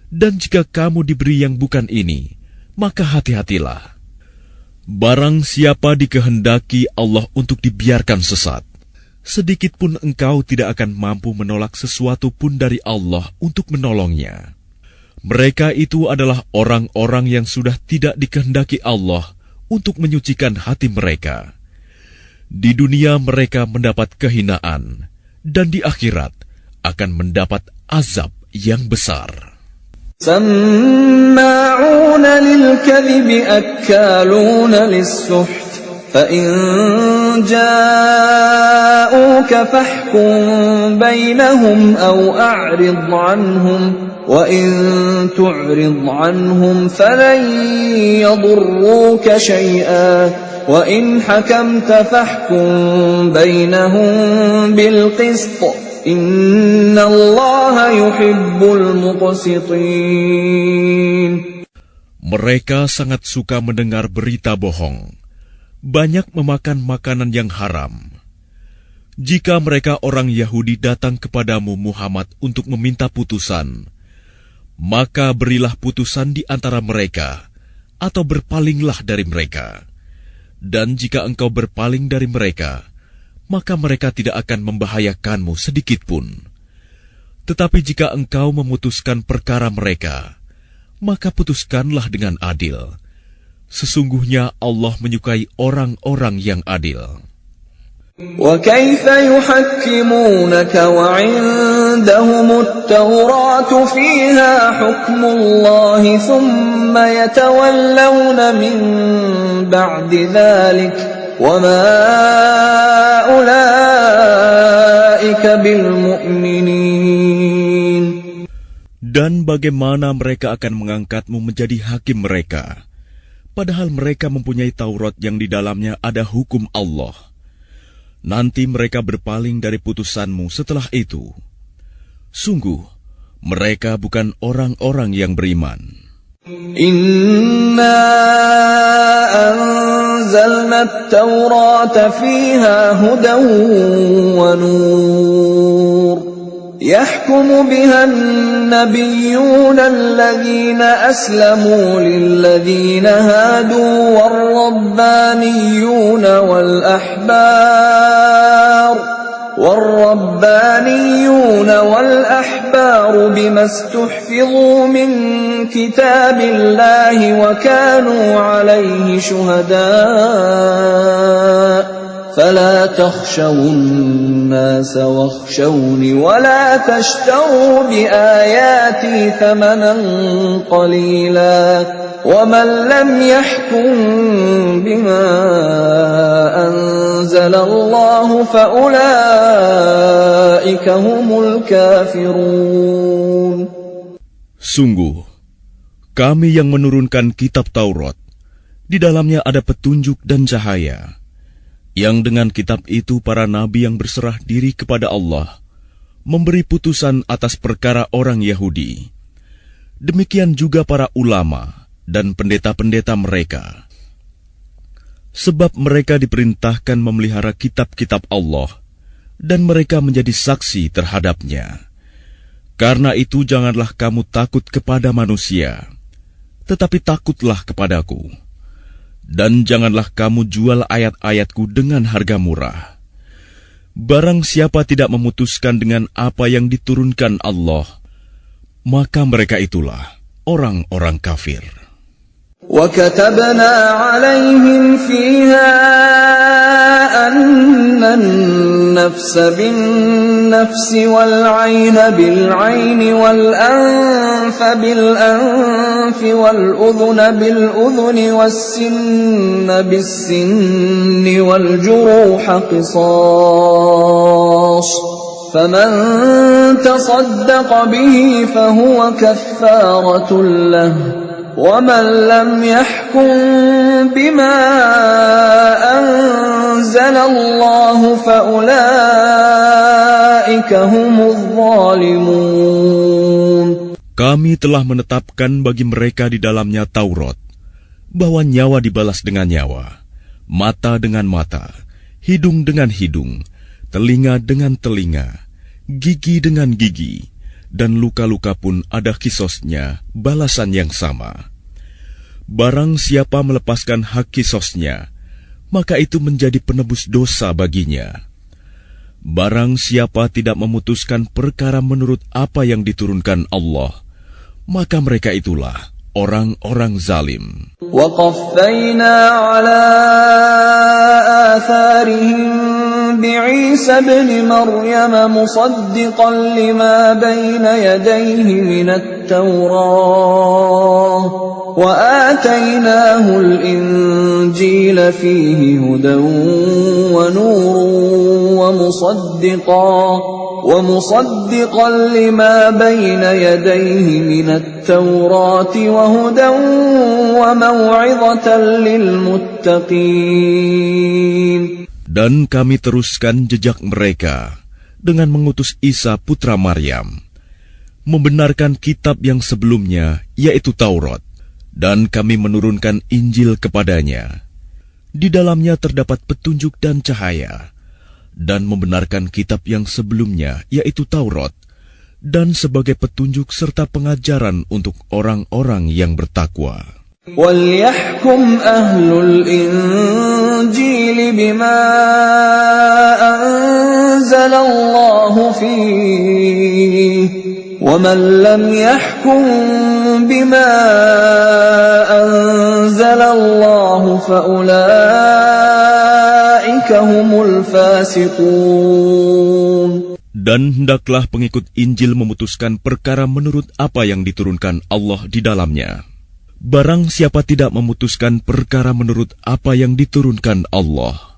Dan jika kamu diberi yang bukan ini, maka hati-hatilah. Barang siapa dikehendaki Allah untuk dibiarkan sesat, sedikit pun engkau tidak akan mampu menolak sesuatu pun dari Allah untuk menolongnya. Mereka itu adalah orang-orang yang sudah tidak dikehendaki Allah untuk menyucikan hati mereka. Di dunia mereka mendapat kehinaan, dan di akhirat akan mendapat azab yang besar." سماعون للكذب أكالون للسحت فإن جاءوك فاحكم بينهم أو أعرض عنهم وإن تعرض عنهم فلن يضروك شيئا وإن حكمت فاحكم بينهم بالقسط إن الله يحب المقسطين. Mereka sangat suka mendengar berita bohong. banyak memakan makanan yang haram. Jika mereka orang Yahudi datang kepadamu Muhammad untuk meminta putusan, maka berilah putusan di antara mereka, atau berpalinglah dari mereka. Dan jika engkau berpaling dari mereka, maka mereka tidak akan membahayakanmu sedikitpun. Tetapi jika engkau memutuskan perkara mereka, maka putuskanlah dengan adil. Sesungguhnya Allah menyukai orang-orang yang adil. وَكَيْفَ يُحَكِّمُونَكَ وَعِندَهُمُ التَّوْرَاةُ فِيهَا حُكْمُ اللَّهِ ثُمَّ يَتَوَلَّوْنَ مِن بَعْدِ ذَلِكَ وَمَا أُولَئِكَ بِالْمُؤْمِنِينَ. Dan bagaimana mereka akan mengangkatmu menjadi hakim mereka, padahal mereka mempunyai Taurat yang di dalamnya ada hukum Allah. Nanti mereka berpaling dari putusanmu setelah itu. Sungguh, mereka bukan orang-orang yang beriman. Inna anzalna at-taurata fiha hudan wa nur. يحكم بها النبيون الذين أسلموا للذين هادوا والربانيون والأحبار بما استحفظوا من كتاب الله وكانوا عليه شهداء فلا تخشوا الناس واخشوني ولا تشتروا بآياتي ثمنا قليلا ومن لم يحكم بما أنزل الله فأولئك هم الكافرون. Sungguh, kami yang menurunkan kitab Taurat, di dalamnya ada petunjuk dan cahaya, yang dengan kitab itu para nabi yang berserah diri kepada Allah memberi putusan atas perkara orang Yahudi. Demikian juga para ulama dan pendeta-pendeta mereka. Sebab mereka diperintahkan memelihara kitab-kitab Allah, dan mereka menjadi saksi terhadapnya. Karena itu janganlah kamu takut kepada manusia, tetapi takutlah kepadaku. Dan janganlah kamu jual ayat-ayatku dengan harga murah. Barang siapa tidak memutuskan dengan apa yang diturunkan Allah, maka mereka itulah orang-orang kafir. وَكَتَبْنَا عَلَيْهِمْ فِيهَا أَنَّ النَّفْسَ بِالنَّفْسِ وَالْعَيْنَ بِالْعَيْنِ وَالْأَنفَ بِالْأَنفِ وَالْأُذُنَ بِالْأُذُنِ وَالسِّنَّ بِالسِّنِّ وَالْجُرُوحَ قِصَاصٌ فَمَنْ تَصَدَّقَ بِهِ فَهُوَ كَفَّارَةٌ لَهُ وَمَنْ لَمْ يَحْكُمْ بِمَا أَنزَلَ اللَّهُ فَأُولَئِكَ هُمُ الظَّالِمُونَ. Kami telah menetapkan bagi mereka di dalamnya Taurat, bahwa nyawa dibalas dengan nyawa, mata dengan mata, hidung dengan hidung, telinga dengan telinga, gigi dengan gigi, dan luka-luka pun ada kisosnya, balasan yang sama. Barang siapa melepaskan hak kisosnya, maka itu menjadi penebus dosa baginya. Barang siapa tidak memutuskan perkara menurut apa yang diturunkan Allah, maka mereka itulah orang-orang zalim. وَقَفَّيْنَا عَلَى آثَارِهِمْ بِعِيسَى ابْنِ مَرْيَمَ مُصَدِّقًا لِمَا بَيْنَ يَدَيْهِ مِنَ التَّوْرَاةِ وَآتَيْنَاهُ الْإِنْجِيلَ فِيهِ هُدًى وَنُورٌ وَمُصَدِّقًا لِمَا بَيْنَ يَدَيْهِ مِنَ التَّوْرَاةِ وَهُدًى وَمَوْعِظَةً لِلْمُتَّقِينَ. Dan kami teruskan jejak mereka dengan mengutus Isa putra Maryam, membenarkan kitab yang sebelumnya, yaitu Taurat, dan kami menurunkan Injil kepadanya. Di dalamnya terdapat petunjuk dan cahaya, dan membenarkan kitab yang sebelumnya, yaitu Taurat, dan sebagai petunjuk serta pengajaran untuk orang-orang yang bertakwa. وَلْيَحْكُمْ أَهْلُ الْإِنْجِيلِ بِمَا أَنْزَلَ اللَّهُ فِيهِ وَمَنْ لَمْ يَحْكُمْ بِمَا أَنْزَلَ اللَّهُ فَأُولَئِكَ هُمُ الْفَاسِقُونَ. Dan hendaklah pengikut Injil memutuskan perkara menurut apa yang diturunkan Allah di dalamnya. Barang siapa tidak memutuskan perkara menurut apa yang diturunkan Allah,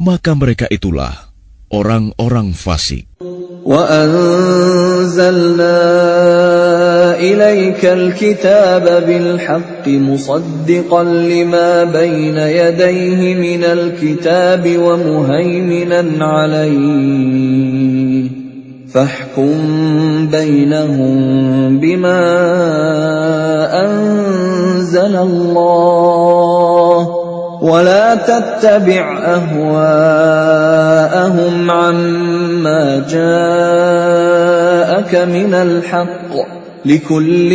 maka mereka itulah orang-orang fasik. وَأَنزَلْنَا إِلَيْكَ الْكِتَابَ بِالْحَقِّ مُصَدِّقًا لِمَا بَيْنَ يَدَيْهِ مِنَ الْكِتَابِ وَمُهَيْمِنًا عَلَيْهِ فَاحْكُم بَيْنَهُم بِمَا أَنزَلَ اللَّهُ وَلَا تَتَّبِعْ أَهْوَاءَهُمْ عَمَّا جَاءَكَ مِنَ الْحَقِّ لِكُلٍّ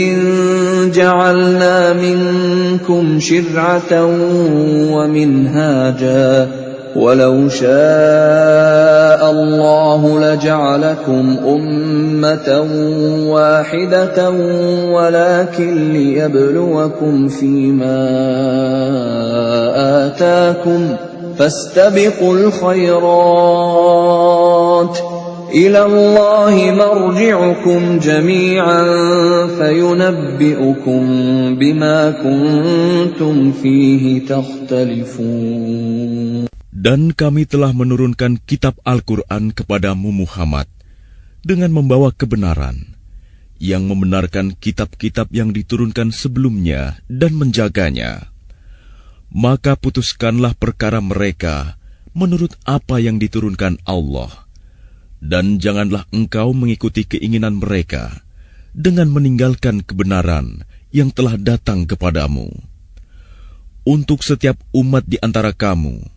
جَعَلْنَا مِنكُمْ شِرْعَةً وَمِنْهَاجًا وَلَوْ شَاءَ اللَّهُ لَجَعَلَكُمْ أُمَّةً وَاحِدَةً وَلَكِنْ لِيَبْلُوَكُمْ فِيمَا آتَاكُمْ فَاسْتَبِقُوا الْخَيْرَاتِ إِلَى اللَّهِ مَرْجِعُكُمْ جَمِيعًا فَيُنَبِّئُكُم بِمَا كُنتُمْ فِيهِ تَخْتَلِفُونَ. Dan kami telah menurunkan kitab Al-Quran kepadamu Muhammad dengan membawa kebenaran, yang membenarkan kitab-kitab yang diturunkan sebelumnya dan menjaganya. Maka putuskanlah perkara mereka menurut apa yang diturunkan Allah, dan janganlah engkau mengikuti keinginan mereka dengan meninggalkan kebenaran yang telah datang kepadamu. Untuk setiap umat di antara kamu,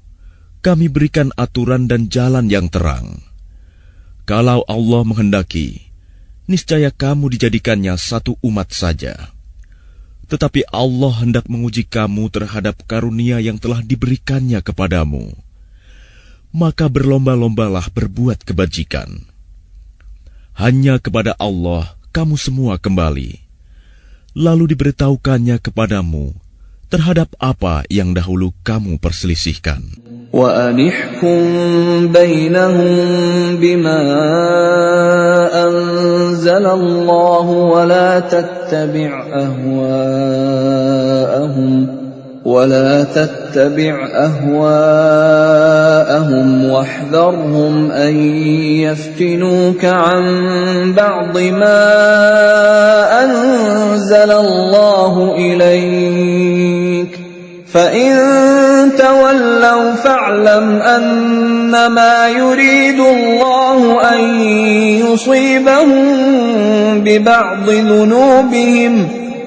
kami berikan aturan dan jalan yang terang. Kalau Allah menghendaki, niscaya kamu dijadikannya satu umat saja. Tetapi Allah hendak menguji kamu terhadap karunia yang telah diberikannya kepadamu. Maka berlomba-lombalah berbuat kebajikan. Hanya kepada Allah kamu semua kembali. Lalu diberitahukannya kepadamu terhadap apa yang dahulu kamu perselisihkan. وَأَنِحْكُم بَيْنَهُم بِمَا أَنزَلَ اللَّهُ وَلَا تَتَّبِعْ أَهْوَاءَهُمْ وَاحْذَرْهُمْ أَن يَفْتِنُوكَ عَن بَعْضِ مَا أَنزَلَ اللَّهُ إِلَيْكَ فَإِن تَوَلَّوْا فَاعْلَمْ أَنَّمَا يُرِيدُ اللَّهُ أَن يُصِيبَهُم بِبَعْضِ ذُنُوبِهِمْ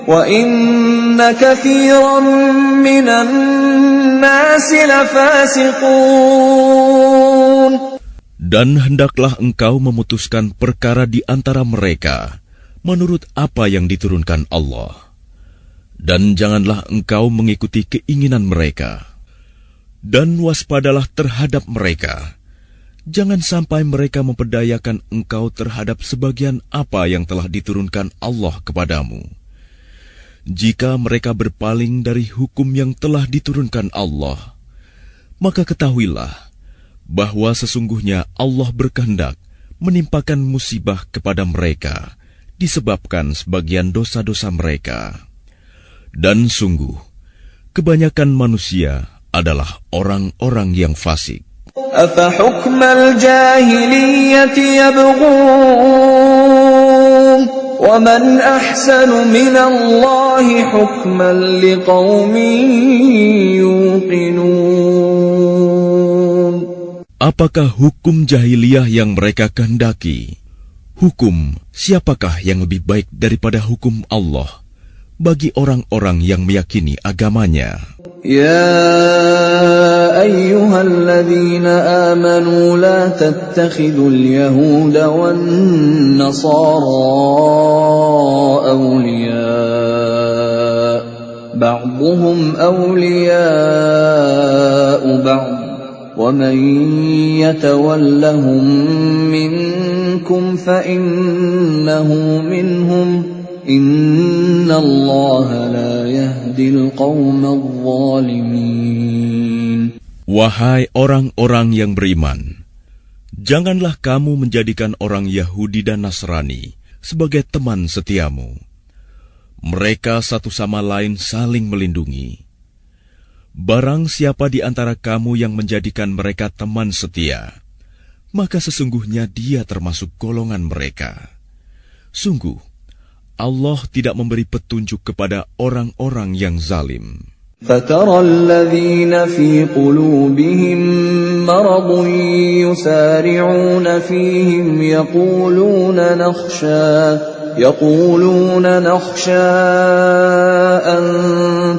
وَإِنَّ كَثِيرًا مِّنَ النَّاسِ لَفَاسِقُونَ. Dan hendaklah engkau memutuskan perkara di antara mereka menurut apa yang diturunkan Allah. Dan janganlah engkau mengikuti keinginan mereka. Dan waspadalah terhadap mereka. Jangan sampai mereka memperdayakan engkau terhadap sebagian apa yang telah diturunkan Allah kepadamu. Jika mereka berpaling dari hukum yang telah diturunkan Allah, maka ketahuilah bahwa sesungguhnya Allah berkehendak menimpakan musibah kepada mereka disebabkan sebagian dosa-dosa mereka. Dan sungguh, kebanyakan manusia adalah orang-orang yang fasik. أَفَحُكْمَ الْجَاهِلِيَّةِ يَبْغُونَ وَمَنْ أَحْسَنُ مِنَ اللَّهِ حُكْمًا لِقَوْمٍ يُوقِنُونَ. Apakah hukum jahiliyah yang mereka kehendaki? Hukum siapakah yang lebih baik daripada hukum Allah? bagi orang-orang yang meyakini agamanya. يا أيها الذين آمنوا لا تتخذوا اليهود والنصارى أولياء بعضهم أولياء بعض ومن يتولهم منكم فإنه منهم إن الله لا يهدي القوم الظالمين. Wahai orang-orang yang beriman, janganlah kamu menjadikan orang Yahudi dan Nasrani sebagai teman setiamu. Mereka satu sama lain saling melindungi. Barang siapa di antara kamu yang menjadikan mereka teman setia, maka sesungguhnya dia termasuk golongan mereka. Sungguh, Allah tidak memberi petunjuk kepada orang-orang yang zalim. فَتَرَى الَّذِينَ فِي قُلُوبِهِم مَّرَضٌ يُسَارِعُونَ فِيهِمْ يَقُولُونَ نَخْشَىٰ أَن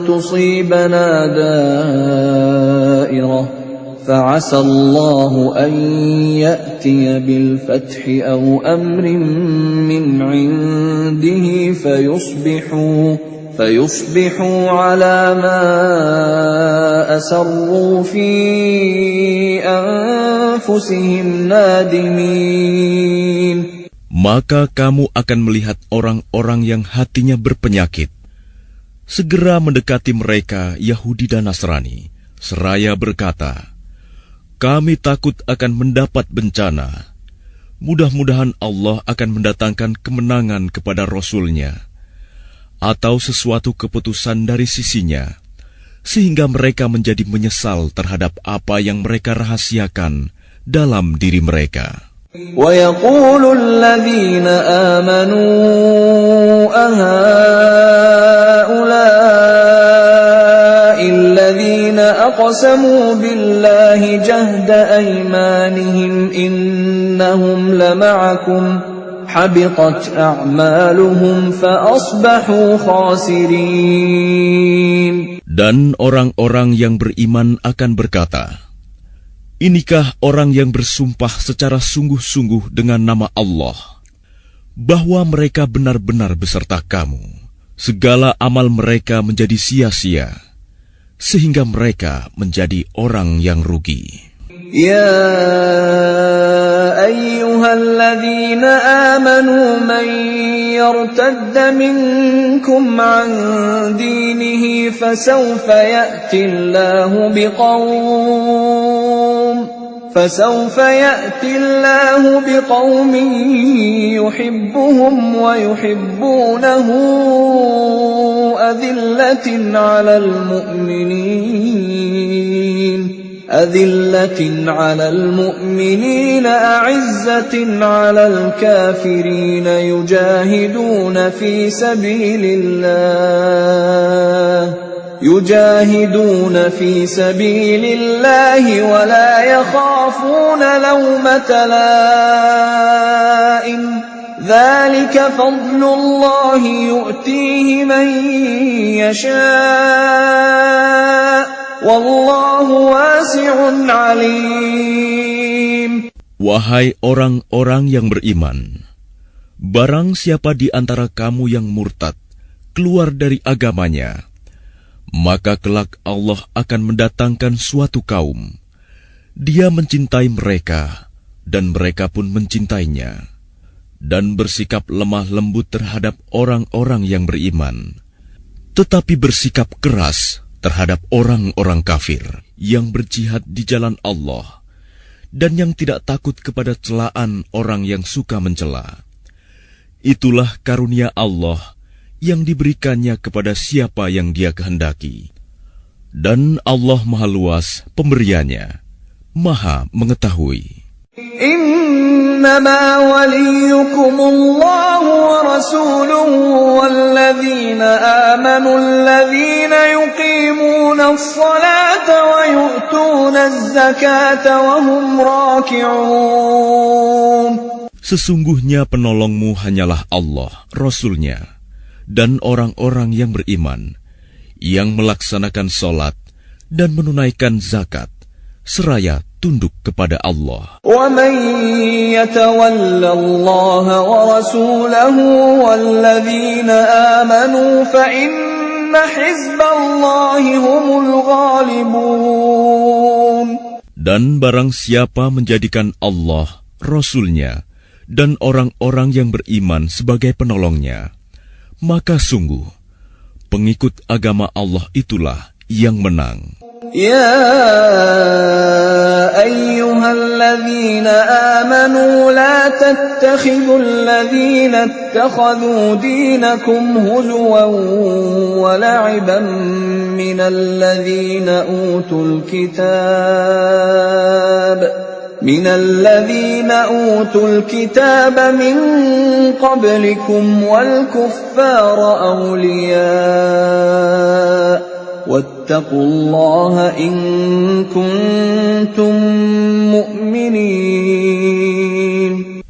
تُصِيبَنَا دَائِرَةٌ فَعَسَى اللَّهُ أَن يَأْتِيَ بِالْفَتْحِ أَوْ أَمْرٍ مِّنْ عِندِهِ فيصبحوا على ما أسروا في أنفسهم نادمين. Maka kamu akan melihat orang-orang yang hatinya berpenyakit segera mendekati mereka Yahudi dan Nasrani, seraya berkata, kami takut akan mendapat bencana. Mudah-mudahan Allah akan mendatangkan kemenangan kepada Rasul-Nya atau sesuatu keputusan dari sisinya, sehingga mereka menjadi menyesal terhadap apa yang mereka rahasiakan dalam diri mereka. وَيَقُولُ الَّذِينَ آمَنُوا أَهَؤُلَاءِ الَّذِينَ أَقْسَمُوا بِاللَّهِ جَهْدَ أَيْمَانِهِمْ إِنَّهُمْ لَمَعَكُمْ حَبِطَتْ أَعْمَالُهُمْ فَأَصْبَحُوا خَاسِرِينَ. Dan orang-orang yang beriman akan berkata, inikah orang yang bersumpah secara sungguh-sungguh dengan nama Allah, bahwa mereka benar-benar beserta kamu. Segala amal mereka menjadi sia-sia, sehingga mereka menjadi orang yang rugi. يا أيها الذين آمنوا من يرتد منكم عن دينه فسوف يأتي الله بقوم يحبهم ويحبونه أذلة على المؤمنين أعزة على الكافرين يجاهدون في سبيل الله ولا يخافون لومة لائم ذلك فضل الله يؤتيه من يشاء Wallahu wasi'un alim. Wahai orang-orang yang beriman, barang siapa di antara kamu yang murtad keluar dari agamanya, maka kelak Allah akan mendatangkan suatu kaum. Dia mencintai mereka dan mereka pun mencintainya, dan bersikap lemah lembut terhadap orang-orang yang beriman, tetapi bersikap keras terhadap orang-orang kafir yang berjihad di jalan Allah dan yang tidak takut kepada celaan orang yang suka mencela. Itulah karunia Allah yang diberikannya kepada siapa yang Dia kehendaki. Dan Allah Maha Luas pemberiannya, Maha mengetahui. إنما وليكم الله ورسوله والذين آمنوا الذين يقيمون الصلاة ويؤتون الزكاة وهم راكعون. Sesungguhnya penolongmu hanyalah Allah, Rasul-Nya, dan orang-orang yang beriman, yang melaksanakan sholat dan menunaikan zakat, seraya tunduk kepada Allah. وَمَن يَتَوَلَّ اللَّهَ وَرَسُولَهُ وَالَّذِينَ آمَنُوا فَإِنَّ حِزْبَ اللَّهِ هُمُ الْغَالِبُونَ. Dan barang siapa menjadikan Allah, Rasul-Nya, dan orang-orang yang beriman sebagai penolongnya, maka sungguh pengikut agama Allah itulah yang menang. Ya ayyuhalladzina amanu la tattakhidul ladzina ittakhadhu dinakum huzwan wa la'iban minal ladzina utul kitab min qablikum wal kuffara awliya wattaqullaha in kuntum mu'minin.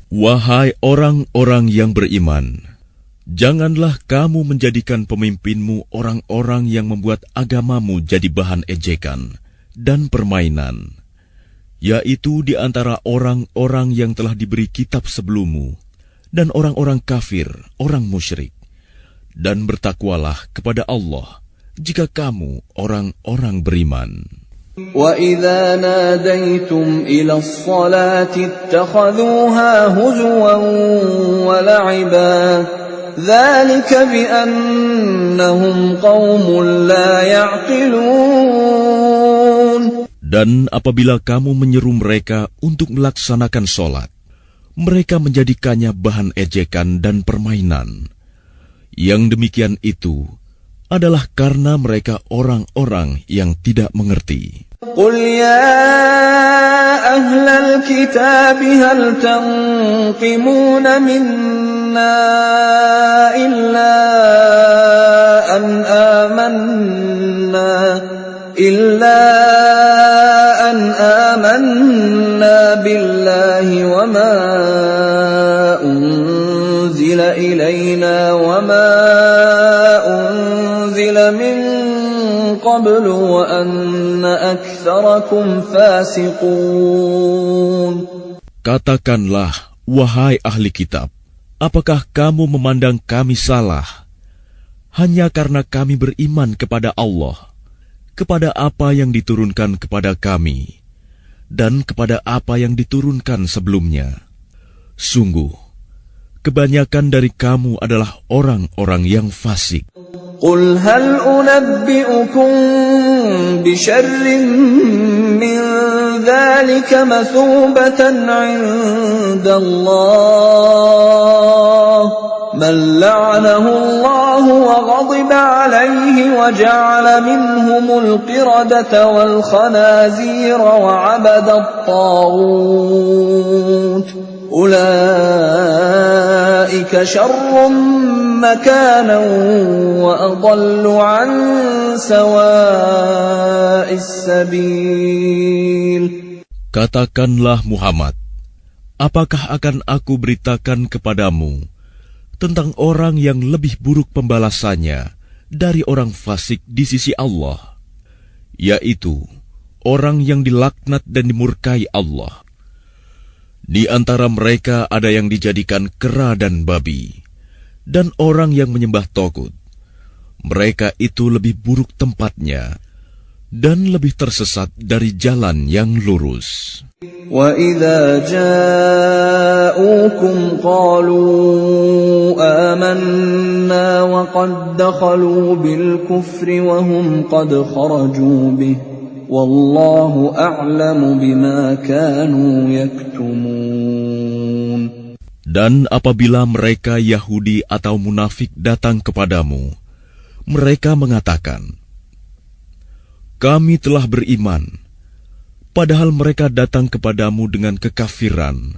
Wahai orang-orang yang beriman, janganlah kamu menjadikan pemimpinmu orang-orang yang membuat agamamu jadi bahan ejekan dan permainan, yaitu di antara orang-orang yang telah diberi kitab sebelummu dan orang-orang kafir, orang musyrik. Dan bertakwalah kepada Allah jika kamu orang-orang beriman. وَإِذَا نَادَيْتُمْ إِلَى الصَّلَاةِ اتَّخَذُوهَا هُزُوًا وَلَعِبًا ذَلِكَ بِأَنَّهُمْ قَوْمٌ لَا يَعْقِلُونَ. Dan apabila kamu menyeru mereka untuk melaksanakan sholat, mereka menjadikannya bahan ejekan dan permainan. Yang demikian itu adalah karena mereka orang-orang yang tidak mengerti. Qul ya ahlal kitab hal tanqimuna minna illa an amanna billahi wa ma unzila ilayna wa ma min qablu wa anna aktsarakum fasiqun. Katakanlah, wahai ahli kitab, apakah kamu memandang kami salah hanya karena kami beriman kepada Allah, kepada apa yang diturunkan kepada kami, dan kepada apa yang diturunkan sebelumnya? Sungguh, kebanyakan dari kamu adalah orang-orang yang fasik. Qul hal unabbi'ukum bisyarrin min dzalika mathubatan 'inda Allah man la'anahu Allah wa ghadiba 'alayhi wa ja'ala minhumul qiradata wal khanazira wa 'abada at-taghut ulaika syarrun makanan wa adallu 'an sawa'is sabil. Katakanlah Muhammad, apakah akan aku beritakan kepadamu tentang orang yang lebih buruk pembalasannya dari orang fasik di sisi Allah, yaitu orang yang dilaknat dan dimurkai Allah. Di antara mereka ada yang dijadikan kera dan babi, dan orang yang menyembah togut. Mereka itu lebih buruk tempatnya dan lebih tersesat dari jalan yang lurus. وَإِذَا جَاءُوكُمْ قَالُوا آمَنَّا وَقَدْ دَخَلُوا بِالْكُفْرِ وَهُمْ قَدْ خَرَجُوا بِهِ وَاللَّهُ أَعْلَمُ بِمَا كَانُوا يَكْتُمُونَ. Dan apabila mereka Yahudi atau munafik datang kepadamu, mereka mengatakan, kami telah beriman, padahal mereka datang kepadamu dengan kekafiran,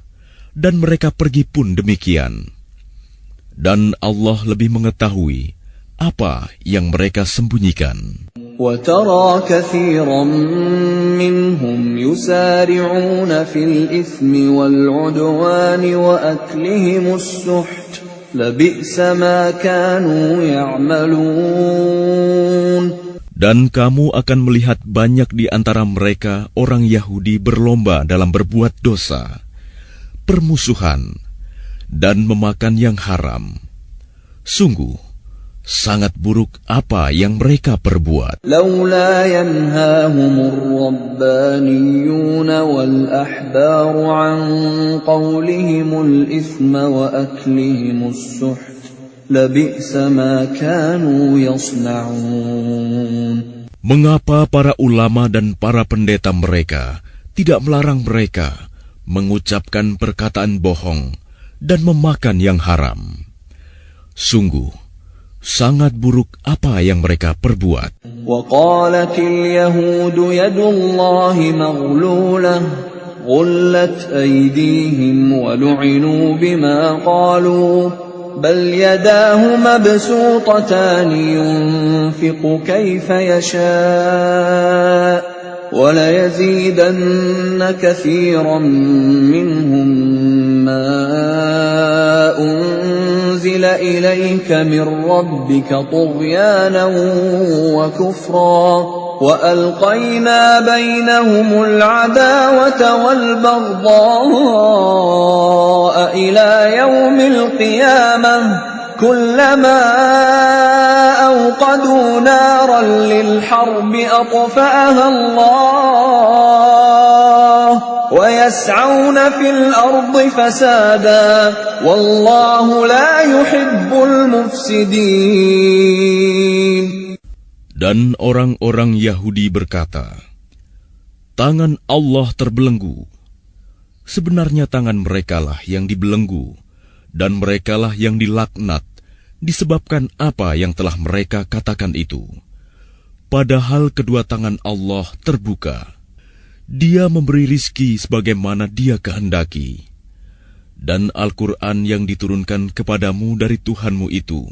dan mereka pergi pun demikian. Dan Allah lebih mengetahui apa yang mereka sembunyikan. وَتَرَى كَثِيرًا مِّنْهُمْ يُسَارِعُونَ فِي الْإِثْمِ وَالْعُدْوَانِ وَأَكْلِهِمُ السُّحْتَ لبئس ما كانوا يعملون. Dan kamu akan melihat banyak di antara mereka orang Yahudi berlomba dalam berbuat dosa, permusuhan, dan memakan yang haram. Sungguh, sangat buruk apa yang mereka perbuat. لولا ينهاهم الربانيون والأحبار عن قولهم الإثم وأكلهم السحت لبئس ما كانوا يصنعون. Mengapa para ulama dan para pendeta mereka tidak melarang mereka mengucapkan perkataan bohong dan memakan yang haram? Sungguh, sangat buruk apa yang mereka perbuat. وقالت اليهود يد الله مغلولة غلت أيديهم ولعنوا بما قالوا بل يداه مبسوطتان ينفق كيف يشاء وليزيدن كثيرا منهم ما أنزل إليك من ربك طغيانا وكفرا وألقينا بينهم العداوة والبغضاء إلى يوم القيامة كلما أوقدوا نارا للحرب أطفأها الله ويسعون في الأرض فسادا والله لا يحب المفسدين. Dan orang-orang Yahudi berkata, tangan Allah terbelenggu. Sebenarnya tangan merekalah yang dibelenggu, dan merekalah yang dilaknat, disebabkan apa yang telah mereka katakan itu. Padahal kedua tangan Allah terbuka. Dia memberi rizki sebagaimana Dia kehendaki. Dan Al-Quran yang diturunkan kepadamu dari Tuhanmu itu,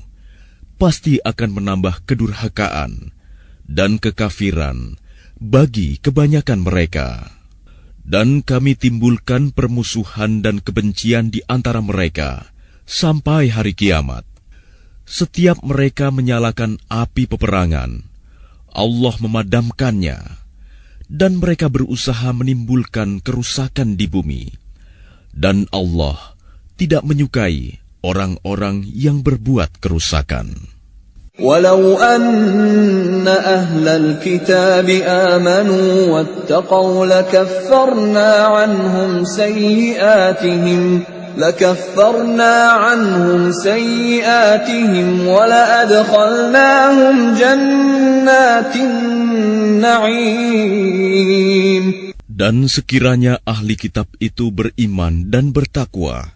pasti akan menambah kedurhakaan dan kekafiran bagi kebanyakan mereka. Dan kami timbulkan permusuhan dan kebencian di antara mereka sampai hari kiamat. Setiap mereka menyalakan api peperangan, Allah memadamkannya, dan mereka berusaha menimbulkan kerusakan di bumi. Dan Allah tidak menyukai orang-orang yang berbuat kerusakan. ولو أن أهل الكتاب آمنوا واتقوا لكفرنا عنهم سيئاتهم ولأدخلناهم جنات النعيم. Dan sekiranya ahli kitab itu beriman dan bertakwa,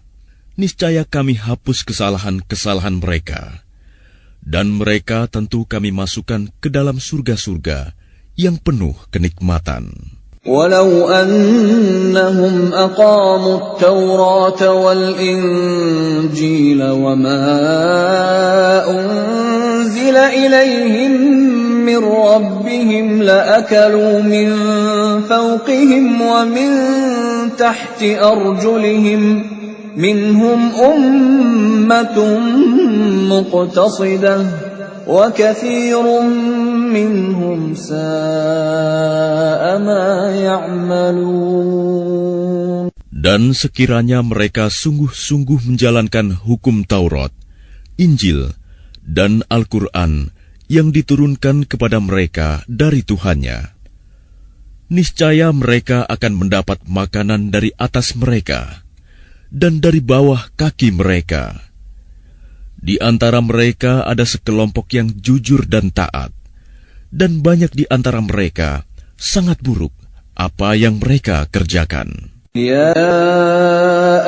niscaya kami hapus kesalahan-kesalahan mereka. Dan mereka tentu kami masukkan ke dalam surga-surga yang penuh kenikmatan. ولو أنهم أقاموا التوراة والإنجيل وما أنزل إليهم من ربهم لأكلوا من فوقهم ومن تحت أرجلهم منهم أمة مقتصدة وكثير منهم ساء ما يعملون. Dan sekiranya mereka sungguh-sungguh menjalankan hukum Taurat, Injil, dan Al-Quran yang diturunkan kepada mereka dari Tuhannya, niscaya mereka akan mendapat makanan dari atas mereka dan dari bawah kaki mereka. Di antara mereka ada sekelompok yang jujur dan taat, dan banyak di antara mereka sangat buruk apa yang mereka kerjakan. Ya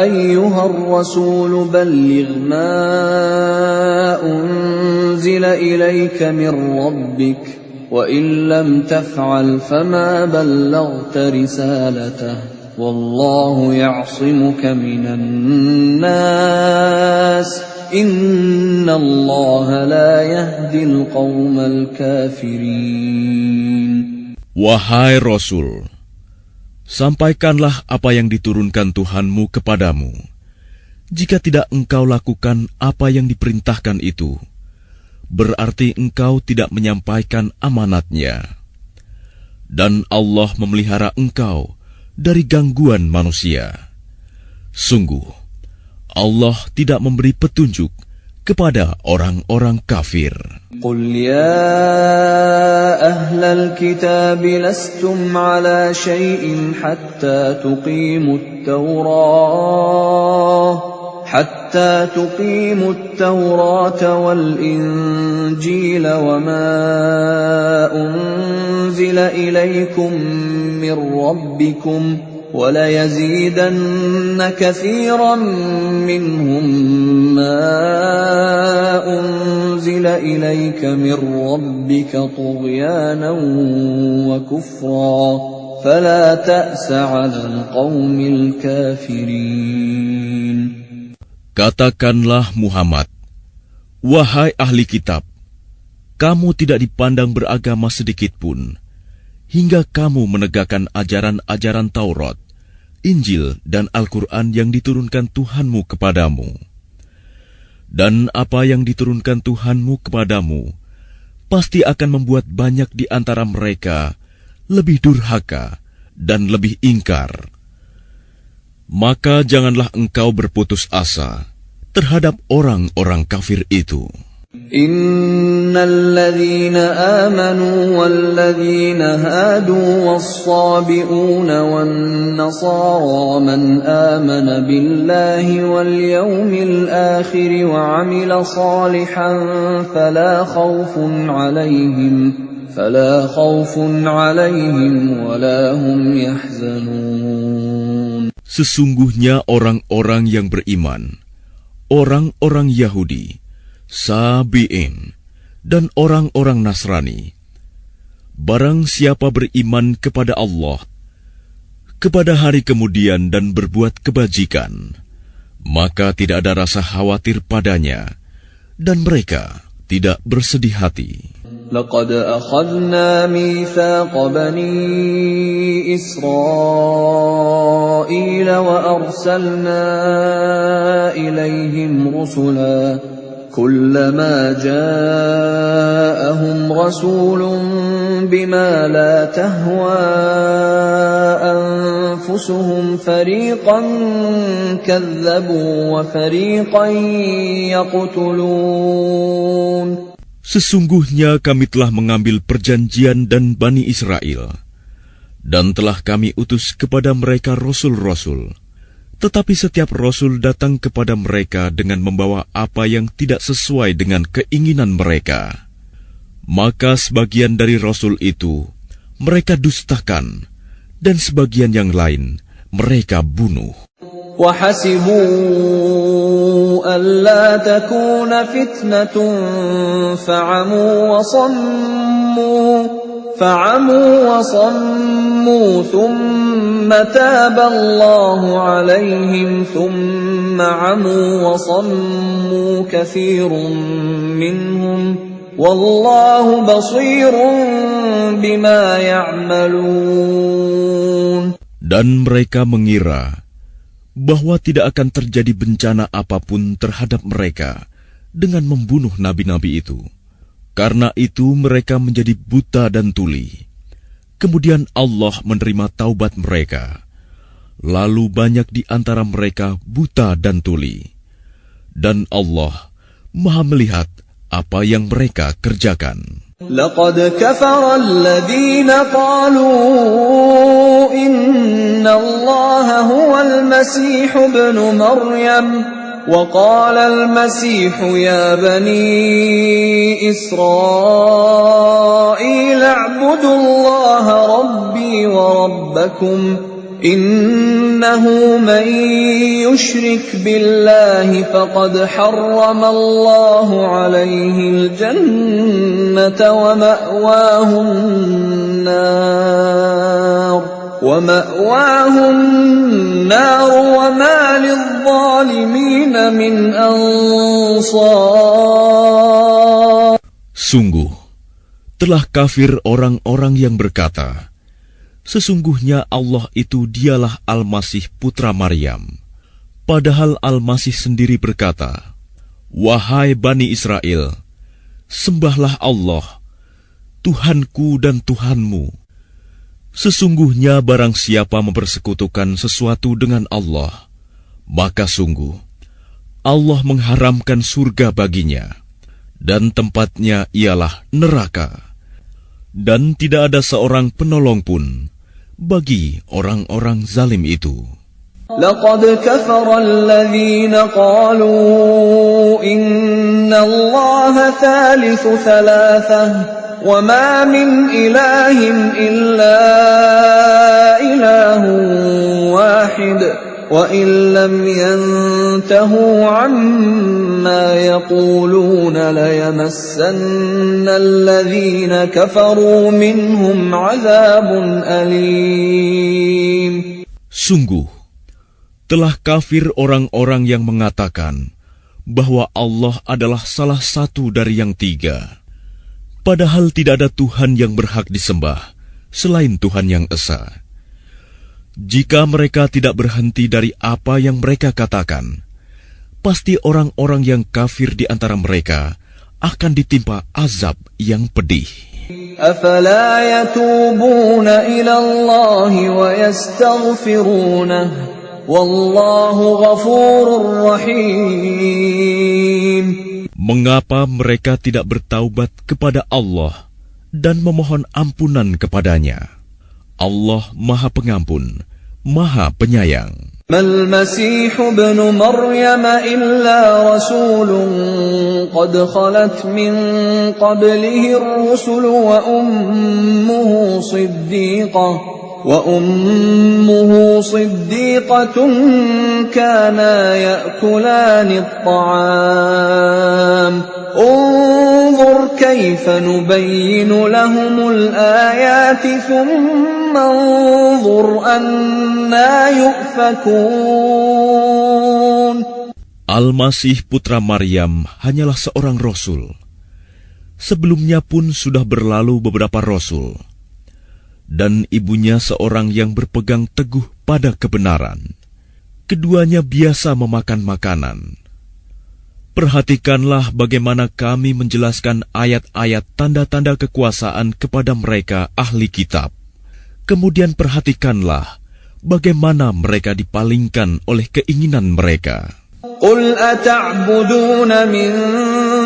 ayyuhar rasul balligh ma unzila ilayka min rabbik wa in lam taf'al fama ballaghta risalatahu wallahu ya'simuka minan nas Inna Allah la yahdil qawmal kafirin. Wahai Rasul, sampaikanlah apa yang diturunkan Tuhanmu kepadamu. Jika tidak engkau lakukan apa yang diperintahkan itu, berarti engkau tidak menyampaikan amanatnya. Dan Allah memelihara engkau dari gangguan manusia. Sungguh, Allah tidak memberi petunjuk kepada orang-orang kafir. Qul ya ahlal kitab lastum ala syai'in hatta tuqimut Tawrata wal Injila wa ma unzila ilaykum min rabbikum wa la yazidanna katsiran minhum ma unzila ilayka min rabbika tughyanan wa kufra fala ta'sa 'alal qaumil kafirin. Katakanlah Muhammad, wahai ahli kitab, kamu tidak dipandang beragama sedikitpun, hingga kamu menegakkan ajaran-ajaran Taurat, Injil, dan Al-Quran yang diturunkan Tuhanmu kepadamu. Dan apa yang diturunkan Tuhanmu kepadamu, pasti akan membuat banyak di antara mereka lebih durhaka dan lebih ingkar. Maka janganlah engkau berputus asa terhadap orang-orang kafir itu. Innal ladzina amanu wal ladzina hadu was-sabi'una wan nasara man amana billahi wal yawmil akhir wa 'amila salihan fala khawfun 'alaihim wa la hum yahzanun. Sesungguhnya orang-orang yang beriman, orang-orang Yahudi, Sabi'in, dan orang-orang Nasrani, barang siapa beriman kepada Allah, kepada hari kemudian dan berbuat kebajikan, maka tidak ada rasa khawatir padanya, dan mereka tidak bersedih hati. لقد أخذنا ميثاق بني إسرائيل وأرسلنا إليهم رسلا كلما جاءهم رسول بما لا تهوى أنفسهم فريقا كذبوا وفريقا يقتلون. Sesungguhnya kami telah mengambil perjanjian dan Bani Israel, dan telah kami utus kepada mereka rasul-rasul. Tetapi setiap rasul datang kepada mereka dengan membawa apa yang tidak sesuai dengan keinginan mereka. Maka sebagian dari rasul itu mereka dustakan, dan sebagian yang lain mereka bunuh. وَحَسِبُوا أَلَّا تَكُونَ فِتْنَةٌ فَعَمُوا وَصَمُّوا ثُمَّ تَابَ اللَّهُ عَلَيْهِمْ ثُمَّ عَمُوا وَصَمُّوا كَثِيرٌ مِّنْهُمْ وَاللَّهُ بَصِيرٌ بِمَا يَعْمَلُونَ. Dan mereka mengira bahwa tidak akan terjadi bencana apapun terhadap mereka dengan membunuh nabi-nabi itu. Karena itu mereka menjadi buta dan tuli. Kemudian Allah menerima taubat mereka. Lalu banyak di antara mereka buta dan tuli. Dan Allah Maha melihat apa yang mereka kerjakan. لقد كفر الذين قالوا إن الله هو المسيح ابن مريم وقال المسيح يا بني إسرائيل اعبدوا الله ربي وربكم إنه من يشرك بالله فقد حرم الله عليه الجنة ومأواه النار وما للظالمين من أنصار. Sungguh, telah kafir orang-orang yang berkata, sesungguhnya Allah itu dialah Al-Masih putra Maryam. Padahal Al-Masih sendiri berkata, "Wahai Bani Israel, sembahlah Allah, Tuhanku dan Tuhanmu. Sesungguhnya barang siapa mempersekutukan sesuatu dengan Allah, maka sungguh Allah mengharamkan surga baginya, dan tempatnya ialah neraka. Dan tidak ada seorang penolong pun bagi orang-orang zalim itu." لقد كفر الذين قالوا إن الله ثالث ثلاثة وما من إله إلا إله واحد وإن لم ينتهوا عما يقولون ليمسن الذين كفروا منهم عذاب أليم. Sungguh, telah kafir orang-orang yang mengatakan bahwa Allah adalah salah satu dari yang tiga, padahal tidak ada Tuhan yang berhak disembah selain Tuhan yang esa. Jika mereka tidak berhenti dari apa yang mereka katakan, pasti orang-orang yang kafir di antara mereka akan ditimpa azab yang pedih. أفلا يتوبون إلى الله ويستغفرونه والله غفور رحيم. Mengapa mereka tidak bertaubat kepada Allah dan memohon ampunan kepadanya? Allah Maha Pengampun, Maha Penyayang. ما المسيح ابن مريم إلا رسول قد خلت من قبله الرسل وأمه صديقة كانا يأكلان الطعام انظر كيف نبين لهم الآيات ثم انظر أنا يؤفكون. Al-Masih putra Maryam hanyalah seorang rasul. Sebelumnya pun sudah berlalu beberapa rasul, dan ibunya seorang yang berpegang teguh pada kebenaran. Keduanya biasa memakan makanan. Perhatikanlah bagaimana kami menjelaskan ayat-ayat tanda-tanda kekuasaan kepada mereka ahli kitab. Kemudian perhatikanlah bagaimana mereka dipalingkan oleh keinginan mereka. قل أتعبدون من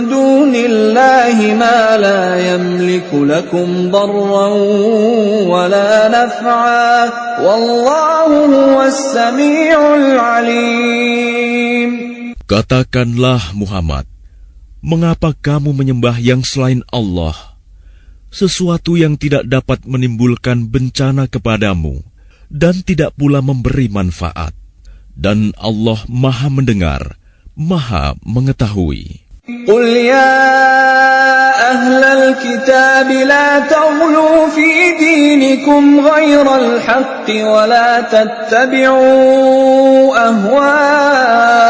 دون الله ما لا يملك لكم ضرا ولا نفعا والله هو السميع العليم. Katakanlah Muhammad, mengapa kamu menyembah yang selain Allah, sesuatu yang tidak dapat menimbulkan bencana kepadamu dan tidak pula memberi manfaat? Dan Allah Maha mendengar, Maha mengetahui. قل يا أهل الكتاب لا تغلوا في دينكم غير الحق ولا تتبعوا أهواء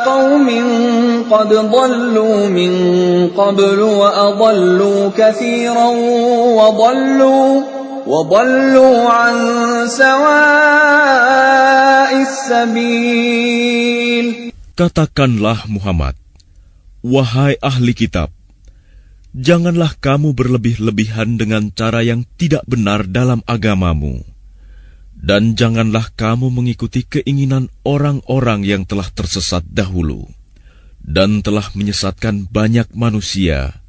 قوم قد ضلوا من قبل وأضلوا كثيرا وضلوا عن سواء السبيل. Katakanlah Muhammad, wahai ahli kitab, janganlah kamu berlebih-lebihan dengan cara yang tidak benar dalam agamamu, dan janganlah kamu mengikuti keinginan orang-orang yang telah tersesat dahulu, dan telah menyesatkan banyak manusia,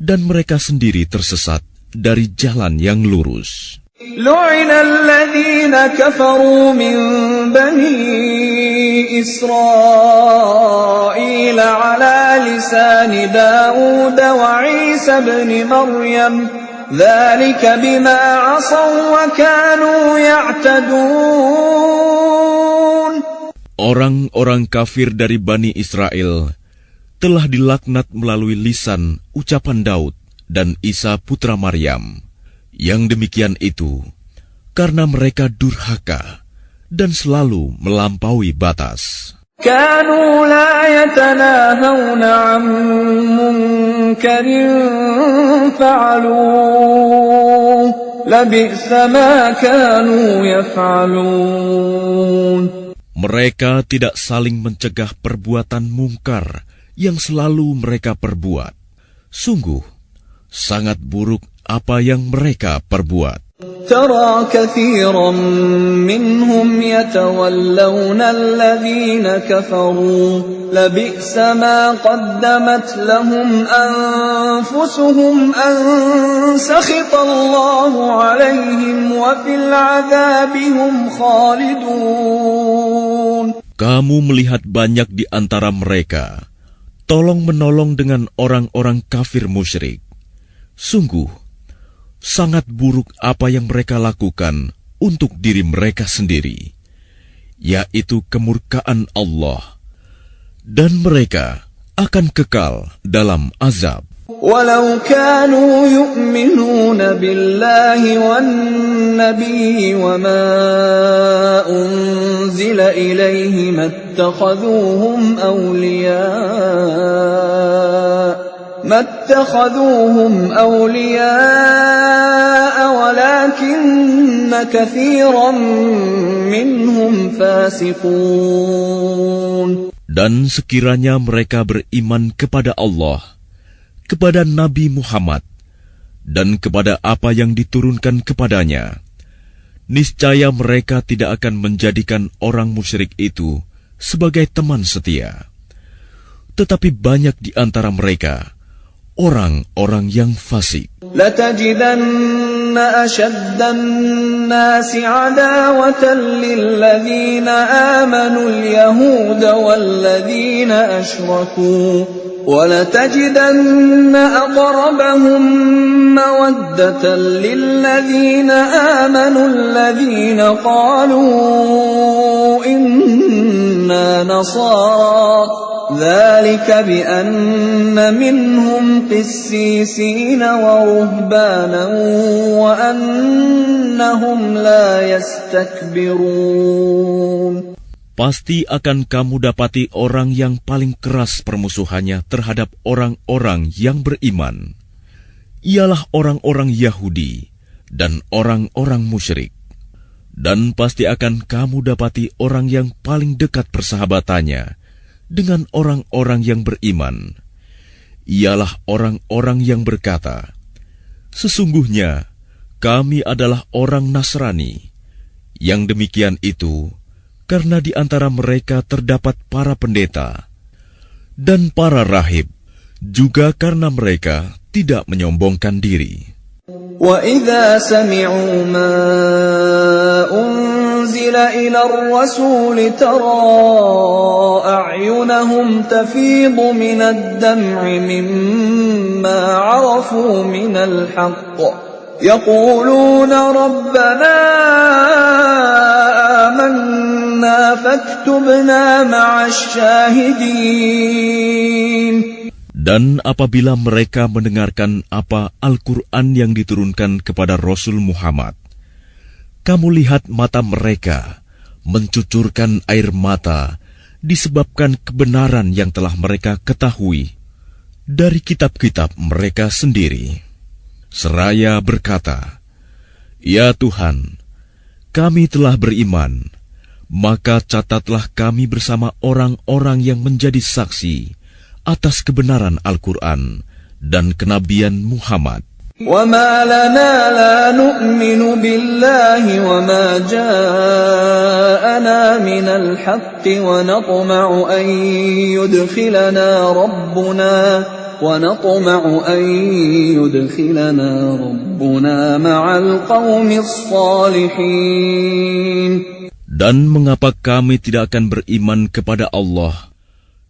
dan mereka sendiri tersesat dari jalan yang lurus. لعن الذين كفروا من بني إسرائيل على لسان داود وعيسى بن مريم ذلك بما عصوا وكانوا يعتدون. Orang-orang kafir dari Bani Israel telah dilaknat melalui lisan ucapan Daud dan Isa putra Maryam. Yang demikian itu karena mereka durhaka dan selalu melampaui batas. كانوا لا يتناهون عن منكر فعلوه لبئس ما كانوا يفعلون. Mereka tidak saling mencegah perbuatan mungkar yang selalu mereka perbuat. Sungguh, sangat buruk apa yang mereka perbuat. ترى كثيرا منهم يتولون الذين كفروا لبئس ما قدمت لهم أنفسهم أن سخط الله عليهم وفي العذاب هم خالدون. Kamu melihat banyak di antara mereka tolong-menolong dengan orang-orang kafir musyrik. Sungguh, sangat buruk apa yang mereka lakukan untuk diri mereka sendiri, yaitu kemurkaan Allah, dan mereka akan kekal dalam azab. ولو كانوا يؤمنون بالله والنبي وما أنزل إليه ما اتخذوهم أولياء ولكن كثيرا منهم فاسقون. Dan sekiranya mereka beriman kepada Allah, kepada Nabi Muhammad, dan kepada apa yang diturunkan kepadanya, niscaya mereka tidak akan menjadikan orang musyrik itu sebagai teman setia. Tetapi banyak di antara mereka orang-orang yang fasik. لَتَجِدَنَّ أَشَدَّ النَّاسِ عَدَاوَةً لِلَّذِينَ آمَنُوا الْيَهُودَ وَالَّذِينَ أَشْرَكُوا وَلَتَجِدَنَّ أَقْرَبَهُم مَّوَدَّةً لِلَّذِينَ آمَنُوا الَّذِينَ قَالُوا إِنَّا نَصَارَى ذلك بأن منهم قسيسين ورهبانا وأنهم لا يستكبرون. Pasti akan kamu dapati orang yang paling keras permusuhannya terhadap orang-orang yang beriman. Ialah orang-orang Yahudi dan orang-orang musyrik. Dan pasti akan kamu dapati orang yang paling dekat persahabatannya dengan orang-orang yang beriman, ialah orang-orang yang berkata, "Sesungguhnya kami adalah orang Nasrani." Yang demikian itu karena di antara mereka terdapat para pendeta dan para rahib, juga karena mereka tidak menyombongkan diri. وَإِذَا سَمِعُوا مَا أُنزِلَ إِلَى الرَّسُولِ تَرَىٰ أَعْيُنَهُمْ تَفِيضُ مِنَ الدَّمْعِ مِمَّا عَرَفُوا مِنَ الْحَقِّ يَقُولُونَ رَبَّنَا آمَنَّا فَاكْتُبْنَا مَعَ الشَّاهِدِينَ. Dan apabila mereka mendengarkan apa Al-Quran yang diturunkan kepada Rasul Muhammad, kamu lihat mata mereka mencucurkan air mata disebabkan kebenaran yang telah mereka ketahui dari kitab-kitab mereka sendiri. Seraya berkata, "Ya Tuhan, kami telah beriman, maka catatlah kami bersama orang-orang yang menjadi saksi atas kebenaran Al-Quran dan kenabian Muhammad." وَمَا لَنَا لَا نُؤْمِنُ بِاللَّهِ وَمَا جَاءَنَا مِنَ الْحَقِّ وَنَطْمَعُ أَن يُدْخِلَنَا رَبُّنَا مَعَ الْقَوْمِ الصَّالِحِينَ. Dan mengapa kami tidak akan beriman kepada Allah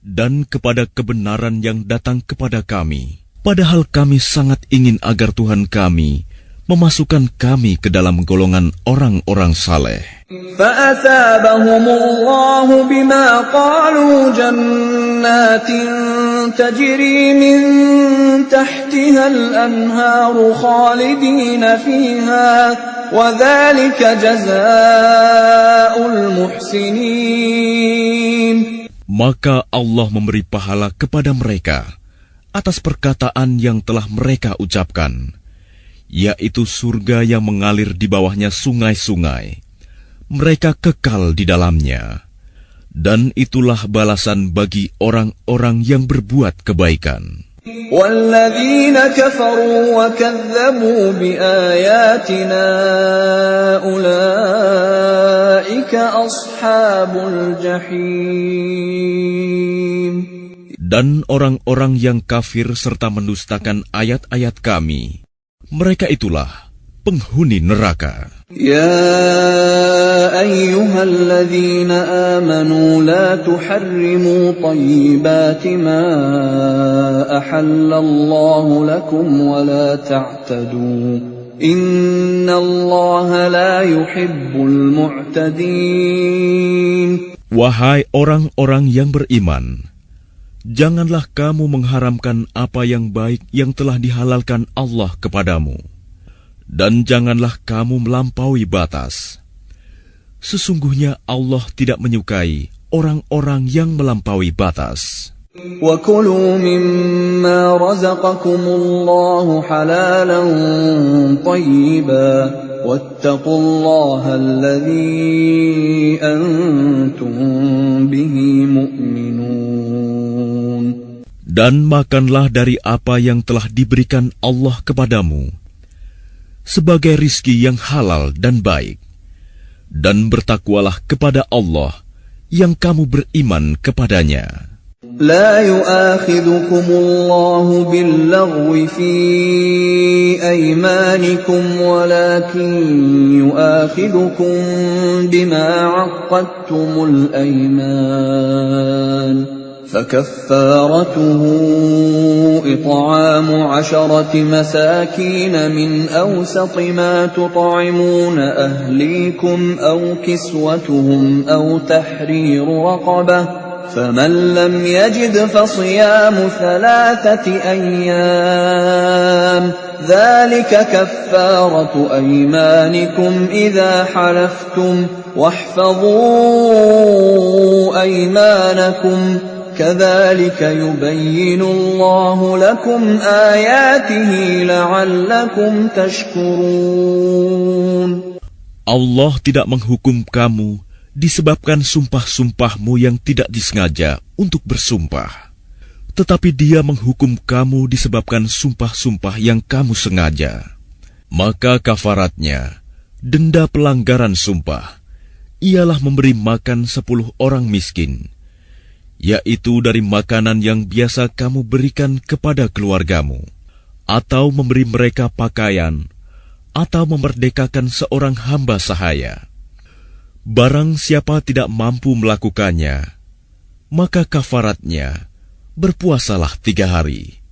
dan kepada kebenaran yang datang kepada kami, padahal kami sangat ingin agar Tuhan kami memasukkan kami ke dalam golongan orang-orang saleh. فَأَثَابَهُمُ اللَّهُ بِمَا قَالُوا جَنَّاتٍ تَجْرِي مِن تَحْتِهَا الْأَنْهَارُ خَالِدِينَ فِيهَا وَذَلِكَ جَزَاءُ الْمُحْسِنِينَ. Maka Allah memberi pahala kepada mereka atas perkataan yang telah mereka ucapkan, yaitu surga yang mengalir di bawahnya sungai-sungai. Mereka kekal di dalamnya. Dan itulah balasan bagi orang-orang yang berbuat kebaikan. وَالَّذِينَ كَفَرُوا وَكَذَّبُوا بِآيَاتِنَا أُولَئِكَ أَصْحَابُ الْجَحِيمِ. Dan orang-orang yang kafir serta mendustakan ayat-ayat Kami, mereka itulah penghuni neraka. يا أيها الذين آمنوا لا تحرموا طيبات ما أحل الله لكم ولا تعتدوا إن الله لا يحب المعتدين. Wahai orang-orang yang beriman, janganlah kamu mengharamkan apa yang baik yang telah dihalalkan Allah kepadamu. Dan janganlah kamu melampaui batas. Sesungguhnya Allah tidak menyukai orang-orang yang melampaui batas. وَكُلُوا مِمَّا رَزَقَكُمُ اللَّهُ حَلَالًا طَيِّبًا وَاتَّقُوا اللَّهَ الَّذِي أَنْتُمْ بِهِ مُؤْمِنُونَ. Dan makanlah dari apa yang telah diberikan Allah kepadamu sebagai rizki yang halal dan baik, dan bertakwalah kepada Allah yang kamu beriman kepadanya. لا يؤاخذكم الله باللغو في أيمانكم ولكن يؤاخذكم بما عقدتم الأيمان فكفارته إطعام 10 مساكين من أوسط ما تطعمون أهليكم أو كسوتهم أو تحرير رقبة فمن لم يجد فصيام 3 أيام ذلك كفارة أيمانكم إذا حلفتم واحفظوا أيمانكم كذلك يبين الله لكم آياته لعلكم تشكرون. Allah tidak menghukum kamu disebabkan sumpah-sumpahmu yang tidak disengaja untuk bersumpah, tetapi Dia menghukum kamu disebabkan sumpah-sumpah yang kamu sengaja. Maka kafaratnya, denda pelanggaran sumpah, ialah memberi makan 10 orang miskin, yaitu dari makanan yang biasa kamu berikan kepada keluargamu, atau memberi mereka pakaian, atau memerdekakan seorang hamba sahaya. Barang siapa tidak mampu melakukannya, maka kafaratnya berpuasalah 3 hari.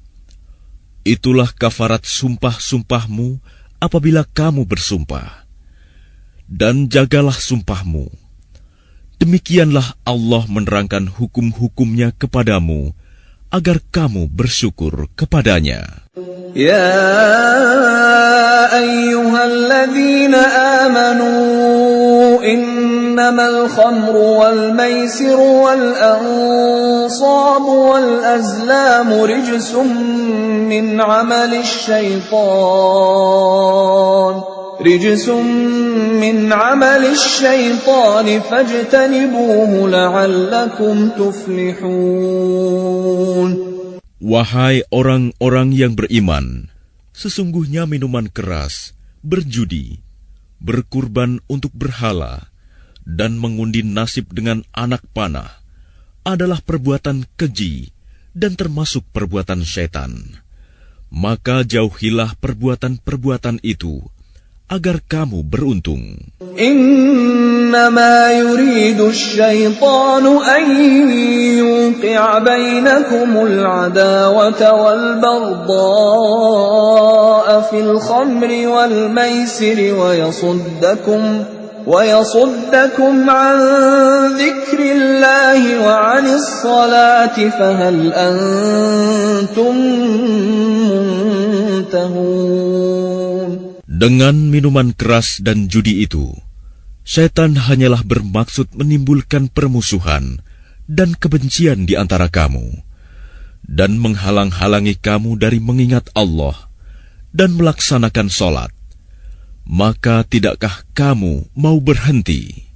Itulah kafarat sumpah-sumpahmu apabila kamu bersumpah. Dan jagalah sumpahmu. Demikianlah Allah menerangkan hukum-hukumnya kepadamu, agar kamu bersyukur kepadanya. Ya ayyuhalladzina amanu innamal khamru wal maisiru wal ansabu wal azlamu rijsum min amalis syaitan fajtanibuhu la'allakum tuflihun. Wahai orang-orang yang beriman, sesungguhnya minuman keras, berjudi, berkurban untuk berhala, dan mengundi nasib dengan anak panah adalah perbuatan keji dan termasuk perbuatan syaitan. Maka jauhilah perbuatan-perbuatan itu, agar kamu beruntung. Innama yuridu asy-syaitanu an yuqi'a bainakumul 'adawata wal baghdha'a fil khamri wal maisiri wa yasuddakum 'an dzikrillahi wa 'anis salati fahal antum muntahun. Dengan minuman keras dan judi itu, syaitan hanyalah bermaksud menimbulkan permusuhan dan kebencian di antara kamu, dan menghalang-halangi kamu dari mengingat Allah dan melaksanakan sholat. Maka tidakkah kamu mau berhenti?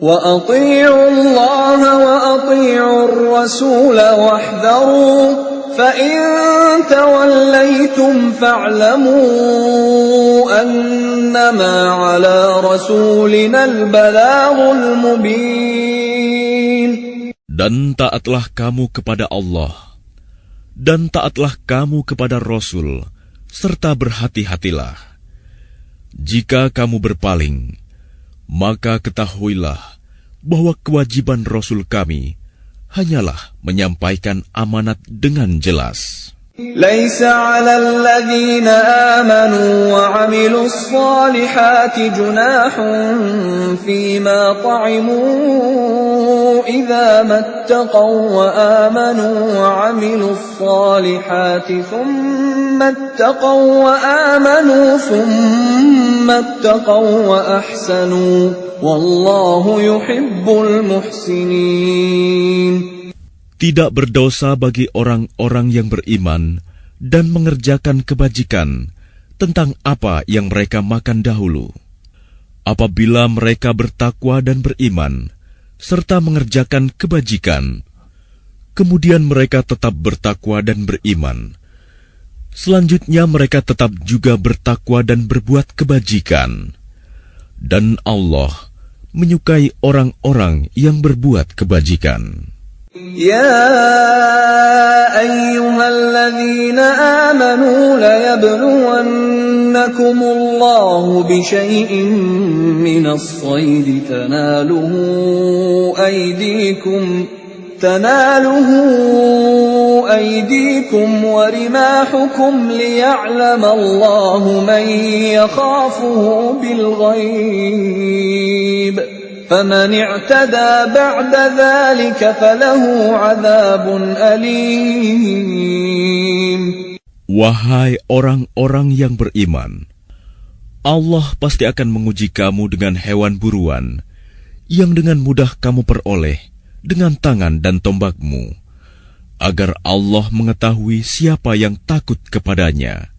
وأطيعوا الله وأطيعوا الرسول واحذروا فإن توليتم فاعلموا أنما على رسولنا البلاغ المبين. Dan taatlah kamu kepada Allah, dan taatlah kamu kepada Rasul, serta berhati-hatilah. Jika kamu berpaling, maka ketahuilah bahwa kewajiban Rasul kami hanyalah menyampaikan amanat dengan jelas. ليس على الذين آمنوا وعملوا الصالحات جناح فيما طعموا إذا ما اتقوا وآمنوا وعملوا الصالحات ثم اتقوا وآمنوا ثم اتقوا وأحسنوا والله يحب المحسنين. Tidak berdosa bagi orang-orang yang beriman dan mengerjakan kebajikan tentang apa yang mereka makan dahulu. Apabila mereka bertakwa dan beriman, serta mengerjakan kebajikan, kemudian mereka tetap bertakwa dan beriman. Selanjutnya mereka tetap juga bertakwa dan berbuat kebajikan. Dan Allah menyukai orang-orang yang berbuat kebajikan. يا أيها الذين آمنوا ليبلونكم الله بشيء من الصيد تناله أيديكم ورماحكم ليعلم الله من يخافه بالغيب فمن اعتدى بعد ذلك فله عذاب أليم. Wahai orang-orang yang beriman, Allah pasti akan menguji kamu dengan hewan buruan yang dengan mudah kamu peroleh dengan tangan dan tombakmu, agar Allah mengetahui siapa yang takut kepadanya,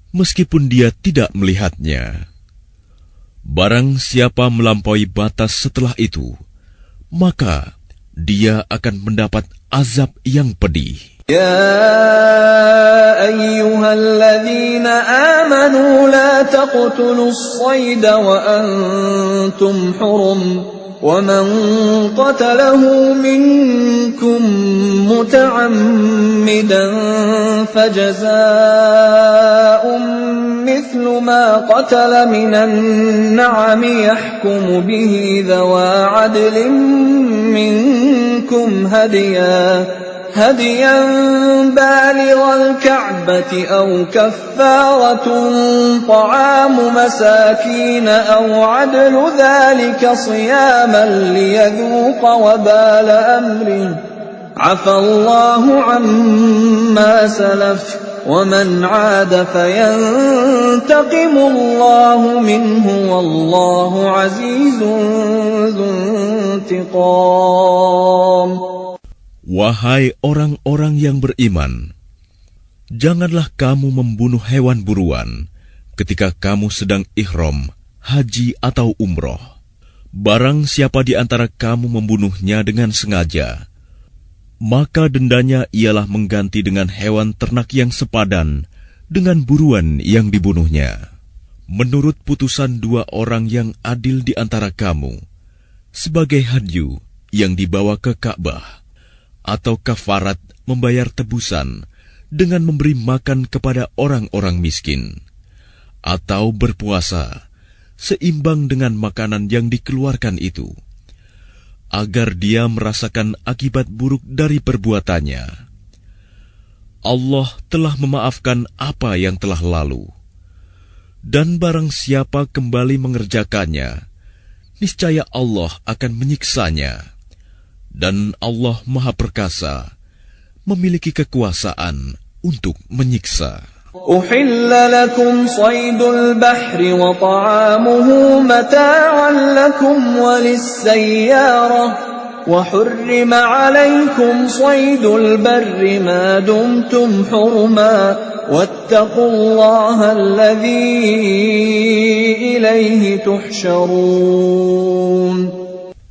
meskipun dia tidak melihatnya. Barang siapa melampaui batas setelah itu, maka dia akan mendapat azab yang pedih. يا أيها الذين آمنوا لا تقتلوا الصيد وأنتم حرم ومن قتله منكم متعمدا فجزاء مثل ما قتل من النعم يحكم به ذوى عدل منكم هديا بالغ الكعبة أو كفارة طعام مساكين أو عدل ذلك صياما ليذوق وبال أمره عفى الله عما سلف ومن عاد فينتقم الله منه والله عزيز ذو انتقام. Wahai orang-orang yang beriman, janganlah kamu membunuh hewan buruan ketika kamu sedang ihram, haji atau umroh. Barang siapa di antara kamu membunuhnya dengan sengaja, maka dendanya ialah mengganti dengan hewan ternak yang sepadan dengan buruan yang dibunuhnya. Menurut putusan dua orang yang adil di antara kamu, sebagai hadyu yang dibawa ke Ka'bah, atau kafarat membayar tebusan dengan memberi makan kepada orang-orang miskin, atau berpuasa seimbang dengan makanan yang dikeluarkan itu, agar dia merasakan akibat buruk dari perbuatannya. Allah telah memaafkan apa yang telah lalu, dan barang siapa kembali mengerjakannya, niscaya Allah akan menyiksanya. Dan Allah Maha Perkasa, memiliki kekuasaan untuk menyiksa. أحل لكم صيد البحر وطعامه متاعا لكم وللسيارة وحرم عليكم صيد البر ما دمتم حرما واتقوا الله الذي إليه تحشرون.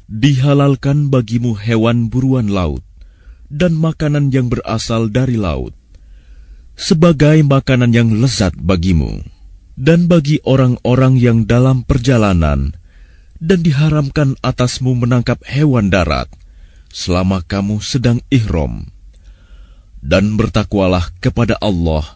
Dihalalkan bagimu hewan buruan laut dan makanan yang berasal dari laut, sebagai makanan yang lezat bagimu, dan bagi orang-orang yang dalam perjalanan, dan diharamkan atasmu menangkap hewan darat selama kamu sedang ihram. Dan bertakwalah kepada Allah,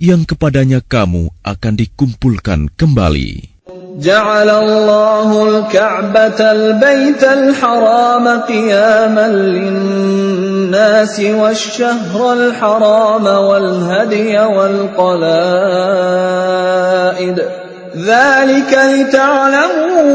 yang kepadanya kamu akan dikumpulkan kembali. جعل الله الكعبة البيت الحرام قياما للناس والشهر الحرام والهدي والقلائد ذلك لتعلموا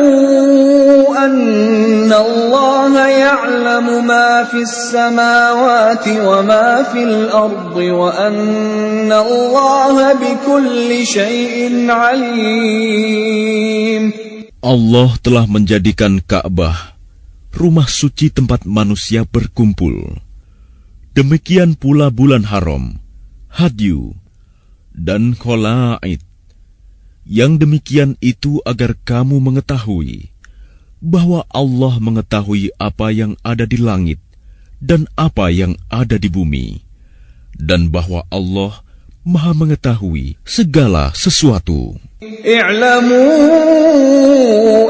أن الله يعلم ما في السماوات وما في الأرض وأن الله بكل شيء عليم. Allah telah menjadikan Ka'bah rumah suci tempat manusia berkumpul. Demikian pula bulan haram, hadyu, dan kholaid. Yang demikian itu agar kamu mengetahui bahwa Allah mengetahui apa yang ada di langit dan apa yang ada di bumi, dan bahwa Allah Maha mengetahui segala sesuatu. I'lamu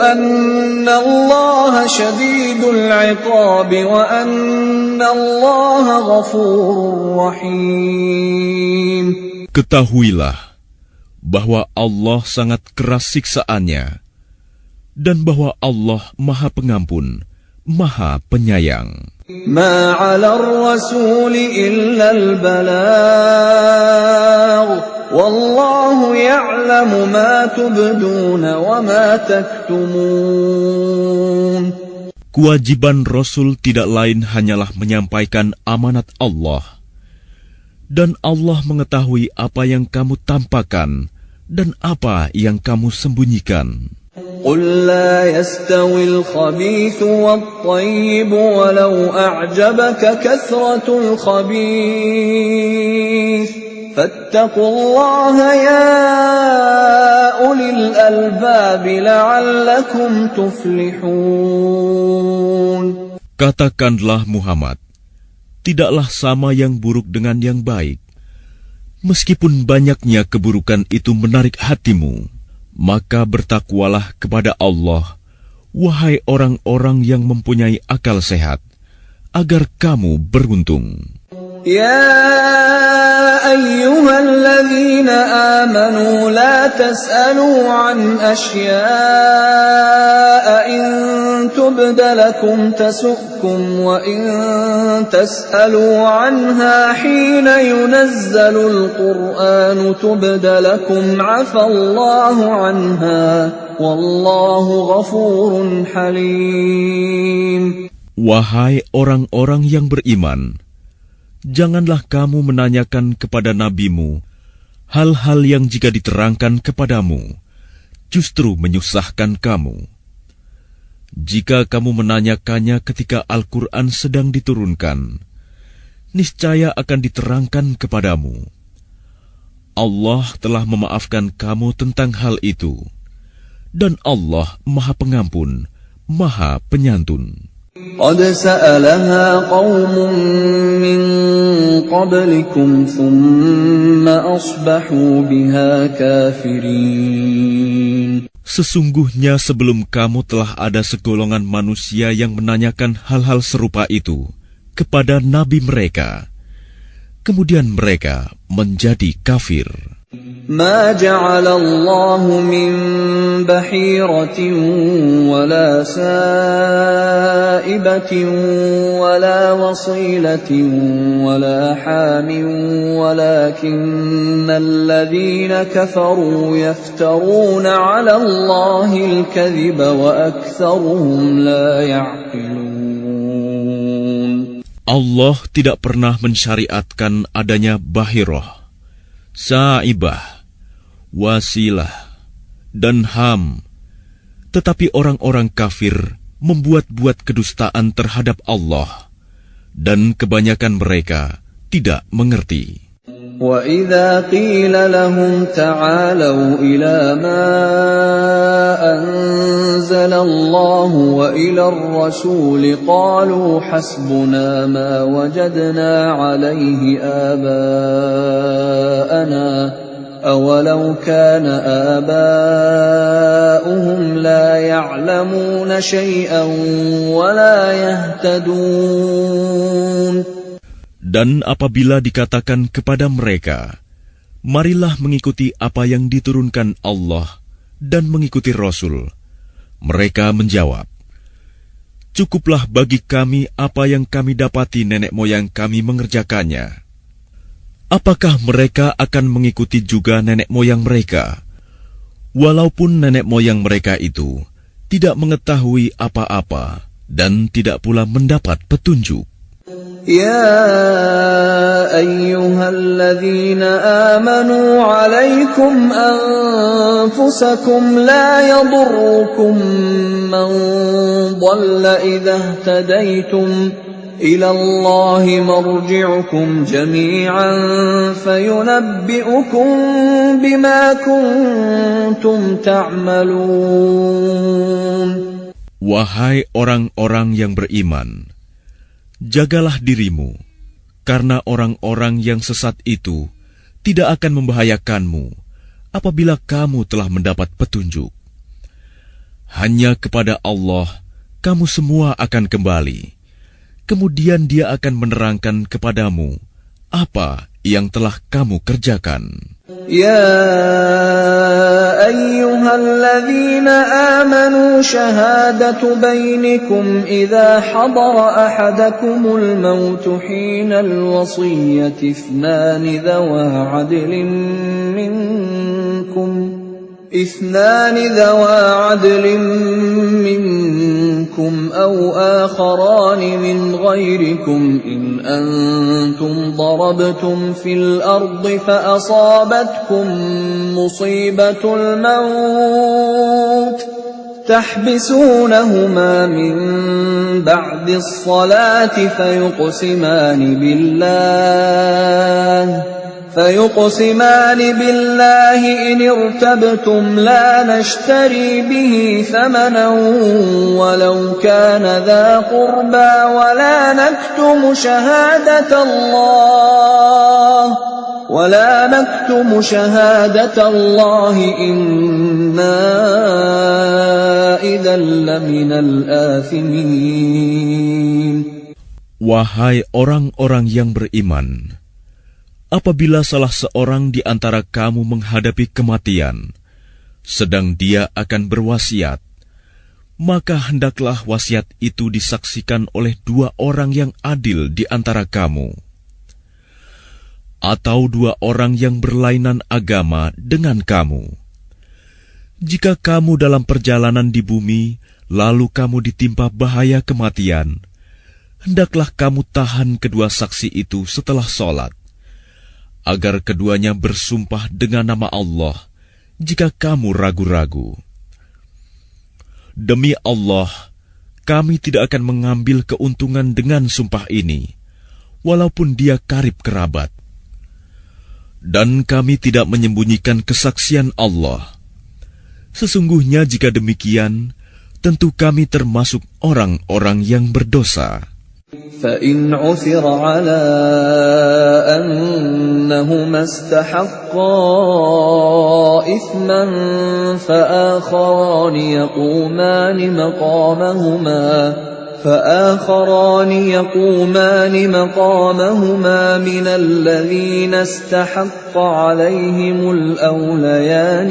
anna Allah syadidul 'iqab wa anna Allah ghafurur rahim. Ketahuilah bahwa Allah sangat keras siksaannya, dan bahwa Allah Maha Pengampun, Maha Penyayang. Ma 'ala ar-rasuli illa al-balagh, wallahu ya'lamu ma tubduna wa ma taktumun. Kewajiban Rasul tidak lain hanyalah menyampaikan amanat Allah, dan Allah mengetahui apa yang kamu tampakkan dan apa yang kamu sembunyikan. قل لا يستوي الخبيث والطيب ولو أعجبك كثرة الخبيث فاتقوا الله يا أولي الألباب لعلكم تفلحون. Katakanlah Muhammad, tidaklah sama yang buruk dengan yang baik. Meskipun banyaknya keburukan itu menarik hatimu, maka bertakwalah kepada Allah, wahai orang-orang yang mempunyai akal sehat, agar kamu beruntung. يا أيها الذين آمنوا لا تسألوا عن أشياء إن تبد لكم تسؤكم وإن تسألوا عنها حين ينزل القرآن تبد لكم عفى الله عنها والله غفور حليم. Wahai orang-orang yang beriman, janganlah kamu menanyakan kepada nabimu hal-hal yang jika diterangkan kepadamu, justru menyusahkan kamu. Jika kamu menanyakannya ketika Al-Quran sedang diturunkan, niscaya akan diterangkan kepadamu. Allah telah memaafkan kamu tentang hal itu, dan Allah Maha Pengampun, Maha Penyantun. قد سألها قوم من قبلكم ثم أصبحوا بها كافرين. Sesungguhnya sebelum kamu telah ada segolongan manusia yang menanyakan hal-hal serupa itu kepada nabi mereka, kemudian mereka menjadi kafir. ما جعل الله من بحيرة ولا سائبة ولا وصيلة ولا حام ولكن الذين كفروا يفترون على الله الكذب وأكثرهم لا يعقلون. Allah tidak pernah mensyariatkan adanya bahirah, sa'ibah, wasilah, dan ham. Tetapi orang-orang kafir membuat-buat kedustaan terhadap Allah, dan kebanyakan mereka tidak mengerti. وَإِذَا قِيلَ لَهُمْ تَعَالَوْا إِلَى مَا أَنزَلَ اللَّهُ وَإِلَى الرَّسُولِ قَالُوا حَسْبُنَا مَا وَجَدْنَا عَلَيْهِ آبَاءَنَا أَوَلَوْ كَانَ آبَاؤُهُمْ لَا يَعْلَمُونَ شَيْئًا وَلَا يَهْتَدُونَ. Dan apabila dikatakan kepada mereka, marilah mengikuti apa yang diturunkan Allah dan mengikuti Rasul, mereka menjawab, cukuplah bagi kami apa yang kami dapati nenek moyang kami mengerjakannya. Apakah mereka akan mengikuti juga nenek moyang mereka, walaupun nenek moyang mereka itu tidak mengetahui apa-apa dan tidak pula mendapat petunjuk? يا أيها الذين آمنوا عليكم أنفسكم لا يضركم من ضل إذا اهتديتم إلى الله مرجعكم جميعا فينبئكم بما كنتم تعملون. Wahai orang-orang yang beriman, jagalah dirimu, karena orang-orang yang sesat itu tidak akan membahayakanmu apabila kamu telah mendapat petunjuk. Hanya kepada Allah kamu semua akan kembali. Kemudian Dia akan menerangkan kepadamu apa yang telah kamu kerjakan. يا أيها الذين آمنوا شهادة بينكم إذا حضر أحدكم الموت حين الوصية اثنان ذوى عدل منكم أو آخران من غيركم إن أنتم ضربتم في الأرض فأصابتكم مصيبة الموت تحبسونهما من بعد الصلاة فيقسمان بالله إن ارتبتم لا نشتري به ثمنا ولو كان ذا قربى ولا نكتم شهادة الله إنا إذا لمن الآثمين. Wahai orang-orang yang beriman, apabila salah seorang di antara kamu menghadapi kematian, sedang dia akan berwasiat, maka hendaklah wasiat itu disaksikan oleh dua orang yang adil di antara kamu, atau dua orang yang berlainan agama dengan kamu. Jika kamu dalam perjalanan di bumi, lalu kamu ditimpa bahaya kematian, hendaklah kamu tahan kedua saksi itu setelah sholat, agar keduanya bersumpah dengan nama Allah jika kamu ragu-ragu. Demi Allah, kami tidak akan mengambil keuntungan dengan sumpah ini, walaupun dia karib kerabat. Dan kami tidak menyembunyikan kesaksian Allah. Sesungguhnya jika demikian, tentu kami termasuk orang-orang yang berdosa. فَإِنْ عُثِرَ عَلَىٰ أَنَّهُمَا اسْتَحَقَّا إِثْمًا فآخران يقومان مقامهما من الذين استحق عليهم الأوليان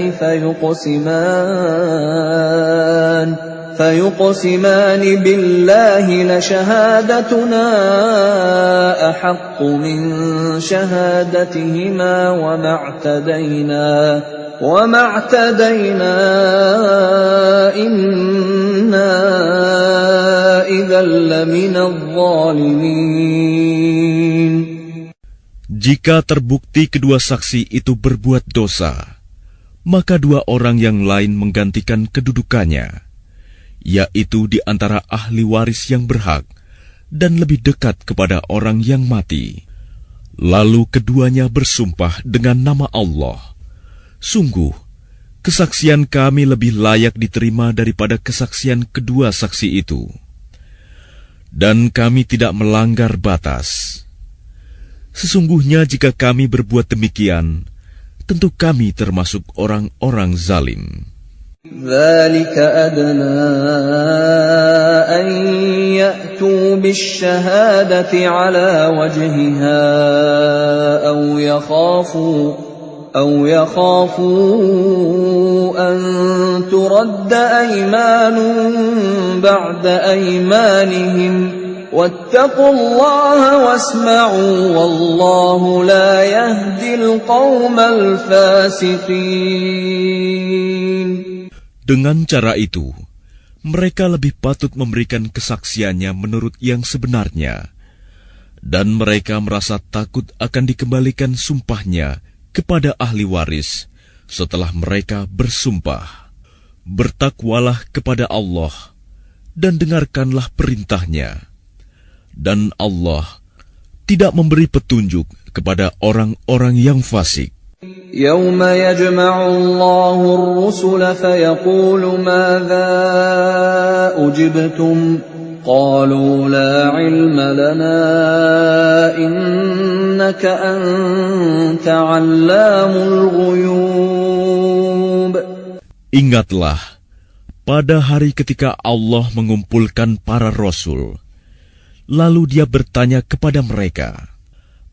فيقسمان بالله لشهادتنا أحق من شهادتهما وما اعتدينا إنا إذا لمن الظالمين. Jika terbukti kedua saksi itu berbuat dosa, maka dua orang yang lain menggantikan kedudukannya, yaitu di antara ahli waris yang berhak dan lebih dekat kepada orang yang mati. Lalu keduanya bersumpah dengan nama Allah, "Sungguh, kesaksian kami lebih layak diterima daripada kesaksian kedua saksi itu. Dan kami tidak melanggar batas. Sesungguhnya jika kami berbuat demikian, tentu kami termasuk orang-orang zalim." ذلك أدنى أن يأتوا بالشهادة على وجهها أو يخافوا أن ترد أيمان بعد أيمانهم واتقوا الله واسمعوا والله لا يهدي القوم الفاسقين. Dengan cara itu, mereka lebih patut memberikan kesaksiannya menurut yang sebenarnya, dan mereka merasa takut akan dikembalikan sumpahnya kepada ahli waris setelah mereka bersumpah. Bertakwalah kepada Allah dan dengarkanlah perintahnya, dan Allah tidak memberi petunjuk kepada orang-orang yang fasik. يوم يجمع الله الرسل فيقول ماذا أجبتم قالوا لا علم لنا إنك أنت علام الغيوب. Ingatlah, pada hari ketika Allah mengumpulkan para rasul, lalu Dia bertanya kepada mereka,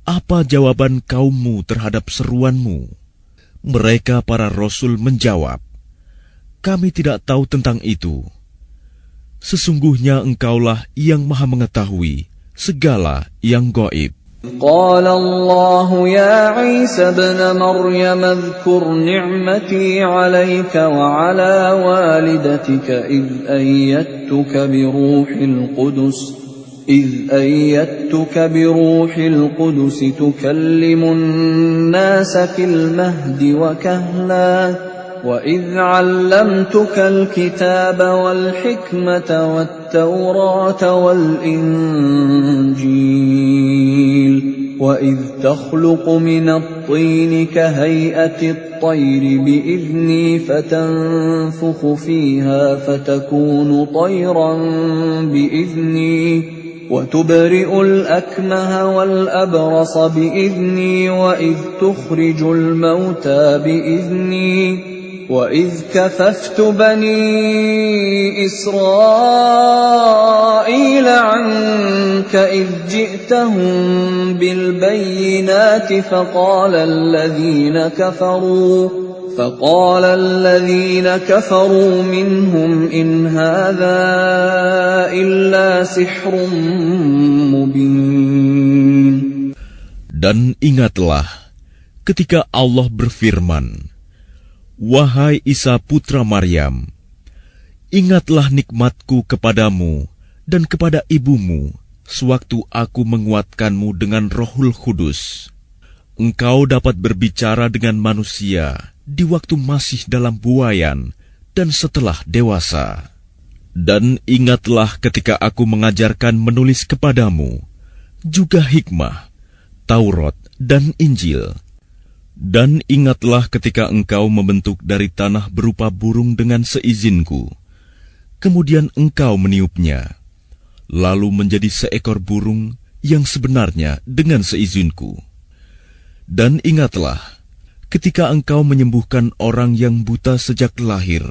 "Apa jawaban kaummu terhadap seruanmu?" Mereka para rasul menjawab, "Kami tidak tahu tentang itu. Sesungguhnya Engkaulah yang Maha mengetahui segala yang gaib." قال الله يا عيسى ابن مريم اذكر نعمتي عليك وعلى والدتك إذ أيدتك بروح القدس تكلم الناس في المهد وكهلا وإذ علمتك الكتاب والحكمة والتوراة والإنجيل وإذ تخلق من الطين كهيئة الطير بإذني فتنفخ فيها فتكون طيرا بإذني وتبرئ الأكمه والأبرص بإذني وإذ تخرج الموتى بإذني وإذ كففت بني إسرائيل عنك إذ جئتهم بالبينات فقال الذين كفروا منهم إن هذا إلا سحر مبين. Dan ingatlah ketika Allah berfirman, "Wahai Isa putra Maryam, ingatlah nikmatku kepadamu dan kepada ibumu sewaktu aku menguatkanmu dengan Rohul Kudus. Engkau dapat berbicara dengan manusia di waktu masih dalam buayan dan setelah dewasa. Dan ingatlah ketika aku mengajarkan menulis kepadamu, juga hikmah, Taurat dan Injil. Dan ingatlah ketika engkau membentuk dari tanah berupa burung dengan seizinku, kemudian engkau meniupnya, lalu menjadi seekor burung yang sebenarnya dengan seizinku. Dan ingatlah ketika engkau menyembuhkan orang yang buta sejak lahir,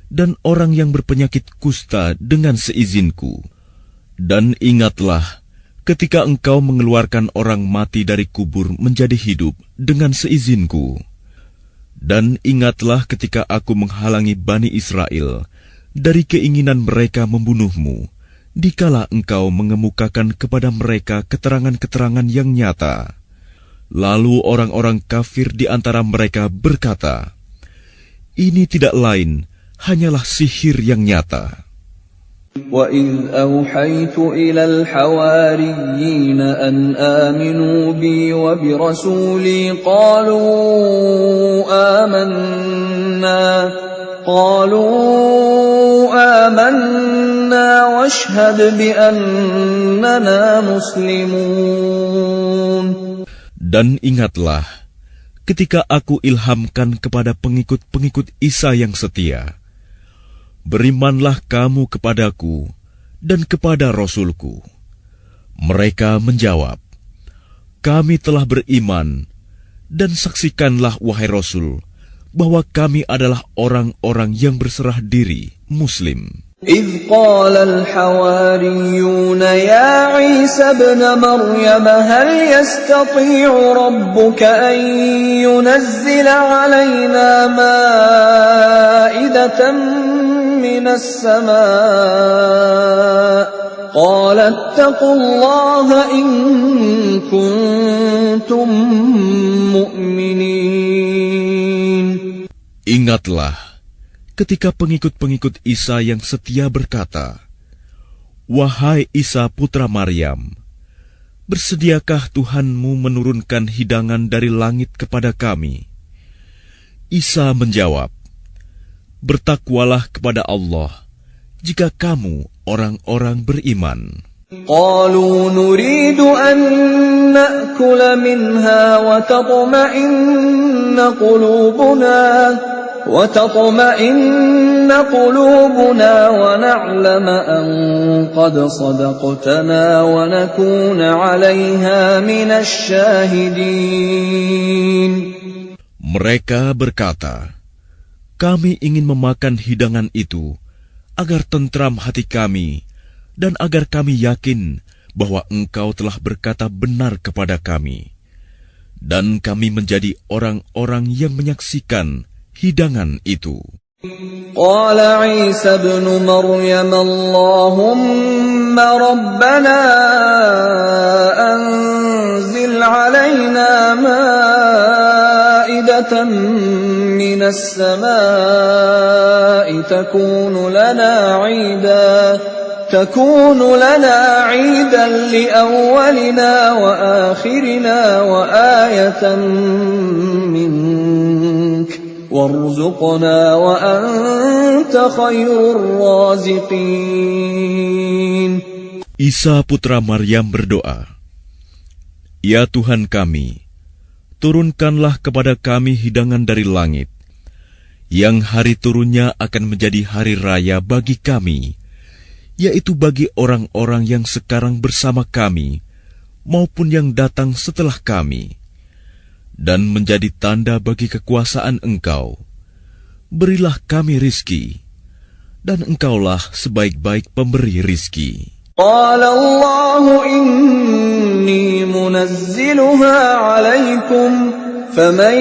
dan orang yang berpenyakit kusta dengan seizinku. Dan ingatlah ketika engkau mengeluarkan orang mati dari kubur menjadi hidup dengan seizinku. Dan ingatlah ketika aku menghalangi Bani Israel dari keinginan mereka membunuhmu, dikala engkau mengemukakan kepada mereka keterangan-keterangan yang nyata. Lalu orang-orang kafir di antara mereka berkata, "Ini tidak lain, hanyalah sihir yang nyata." وَإِذْ أَوْحَيْتُ إِلَى الْحَوَارِيِّينَ أَنْ آمِنُوا بِي وَبِرَسُولِي قَالُوا آمَنَّا وَاشْهَدْ بِأَنَّنَا مُسْلِمُونَ. Dan ingatlah, ketika aku ilhamkan kepada pengikut-pengikut Isa yang setia, berimanlah kamu kepadaku dan kepada Rasulku. Mereka menjawab, kami telah beriman, dan saksikanlah wahai Rasul, bahwa kami adalah orang-orang yang berserah diri, Muslim. إذ قال الحواريون يا عيسى ابن مريم هل يستطيع ربك أن ينزل علينا مائدة من السماء قال اتقوا الله إن كنتم مؤمنين. Ingatlah ketika pengikut-pengikut Isa yang setia berkata, wahai Isa putra Maryam, bersediakah Tuhanmu menurunkan hidangan dari langit kepada kami? Isa menjawab, bertakwalah kepada Allah jika kamu orang-orang beriman. قالوا نريد أن نأكل منها وتطمئن قلوبنا ونعلم أن قد صدقتنا ونكون عليها من الشاهدين. Mereka berkata, kami ingin memakan hidangan itu agar tentram hati kami dan agar kami yakin bahwa engkau telah berkata benar kepada kami, dan kami menjadi orang-orang yang menyaksikan hidangan itu. Qala Isa ibn Maryam Allahumma rabbana anzil alaina ma'idatan minas samaa'i takunu lana 'iidan liawwalina wa akhirina wa ayatan mink warzuqna wa anta khairur raziqin. Isa putra Maryam berdoa, ya Tuhan kami, turunkanlah kepada kami hidangan dari langit, yang hari turunnya akan menjadi hari raya bagi kami, yaitu bagi orang-orang yang sekarang bersama kami, maupun yang datang setelah kami, dan menjadi tanda bagi kekuasaan Engkau. Berilah kami rizki, dan Engkaulah sebaik-baik pemberi rizki. Qala Allahu inni munazziluha alaikum faman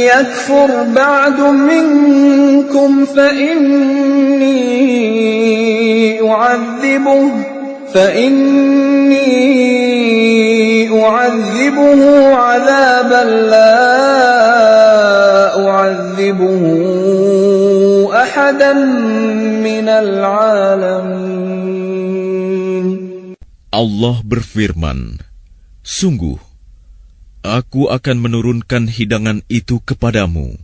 yakfur ba'du minkum fa inni u'adhibuhu 'adhaban la u'adhibuhu ahadan minal 'alamin. Allah berfirman, sungguh, aku akan menurunkan hidangan itu kepadamu.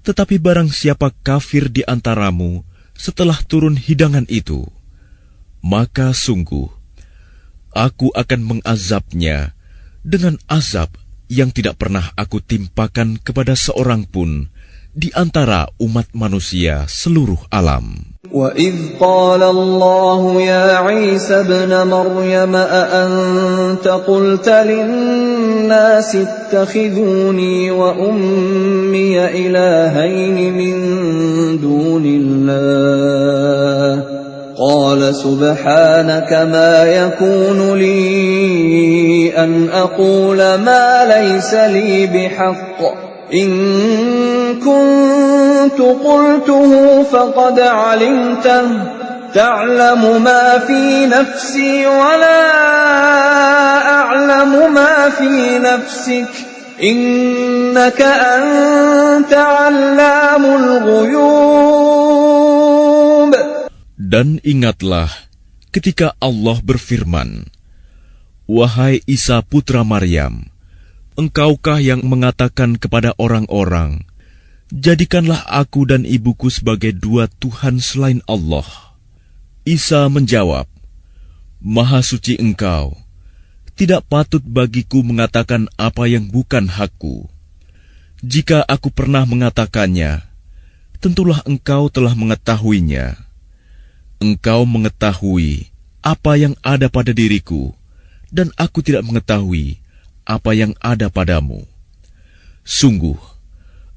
Tetapi barang siapa kafir di antaramu setelah turun hidangan itu, maka sungguh, aku akan mengazabnya dengan azab yang tidak pernah aku timpakan kepada seorang pun di antara umat manusia seluruh alam. وَإِذْ قَالَ اللَّهُ يَا عِيسَى ابْنَ مَرْيَمَ أَأَنْتَ قُلْتَ لِلنَّاسِ اتَّخِذُونِي وَأُمِّيَ إِلَٰهَيْنِ مِن دُونِ اللَّهِ قَالَ سُبْحَانَكَ مَا يَكُونُ لِي أَنْ أَقُولَ مَا لَيْسَ لِي بِحَقٍّ إِن كُنتُ قُلْتُهُ فَقَدْ عَلِمْتَهُ تَعْلَمُ مَا فِي نَفْسِي وَلَا أَعْلَمُ مَا فِي نَفْسِكَ إِنَّكَ أَنْتَ عَلَّامُ الْغُيُوبِ. Dan ingatlah ketika Allah berfirman, wahai Isa putra Maryam, engkaukah yang mengatakan kepada orang-orang, jadikanlah aku dan ibuku sebagai dua Tuhan selain Allah? Isa menjawab, Maha suci Engkau, Tidak patut bagiku mengatakan apa yang bukan hakku. Jika aku pernah mengatakannya, tentulah engkau telah mengetahuinya. Engkau mengetahui apa yang ada pada diriku, dan aku tidak mengetahui apa yang ada padamu. Sungguh,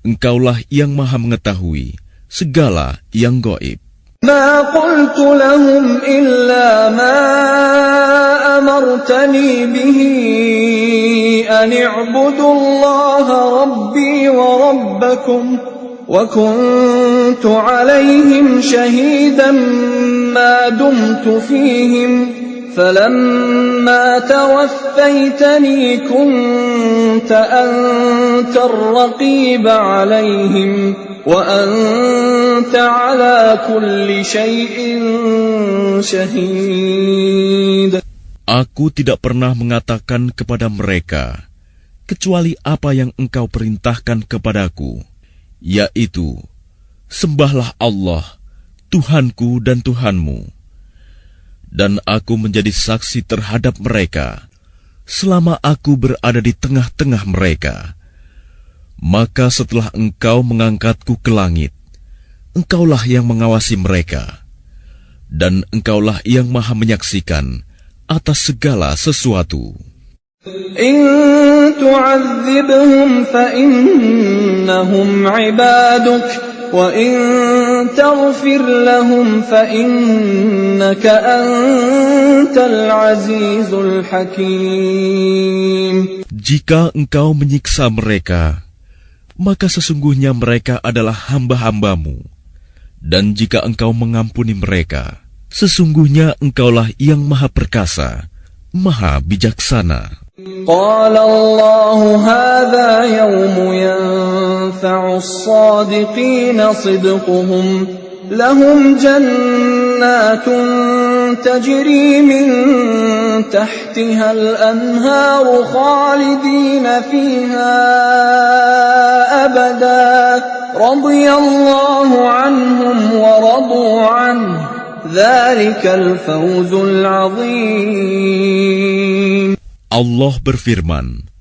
engkaulah yang maha mengetahui segala yang gaib. ما قلت لهم إلا ما أمرتني به أن اعبدوا الله ربي وربكم وكنت عليهم شهيدا ما دمت فيهم فلما توفيتني كنت أنت الرقيب عليهم وأنت على كل شيء شهيد. Aku tidak pernah mengatakan kepada mereka kecuali apa yang engkau perintahkan kepadaku, yaitu, sembahlah Allah, Tuhanku dan Tuhanmu. Dan aku menjadi saksi terhadap mereka selama aku berada di tengah-tengah mereka. Maka setelah engkau mengangkatku ke langit, engkaulah yang mengawasi mereka, dan engkaulah yang maha menyaksikan atas segala sesuatu. إن تعذبهم فإنهم عبادك وإن تغفر لهم فإنك أنت العزيز الحكيم. Jika engkau menyiksa mereka, maka sesungguhnya mereka adalah hamba-hambamu. Dan jika engkau mengampuni mereka, sesungguhnya engkaulah yang maha perkasa, maha bijaksana. قال الله هذا يوم ينفع الصادقين صدقهم لهم جنات تجري من تحتها الأنهار خالدين فيها أبدا رضي الله عنهم ورضوا عنه ذلك الفوز العظيم. Allah berfirman,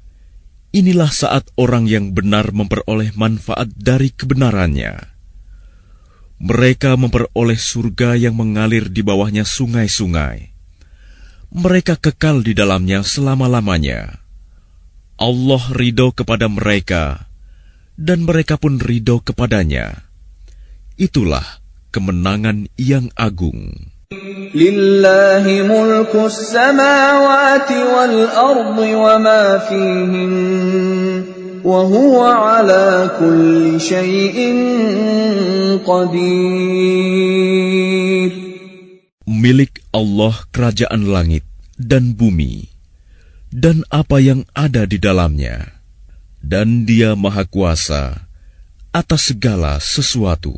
inilah saat orang yang benar memperoleh manfaat dari kebenarannya. Mereka memperoleh surga yang mengalir di bawahnya sungai-sungai. Mereka kekal di dalamnya selama-lamanya. Allah ridho kepada mereka, dan mereka pun ridho kepadanya. Itulah kemenangan yang agung. Lillahi mulku samawati wal ardi wa ma fihin wa huwa ala kulli syai'in qadir. Milik Allah kerajaan langit dan bumi dan apa yang ada di dalamnya, dan Dia Maha Kuasa atas segala sesuatu.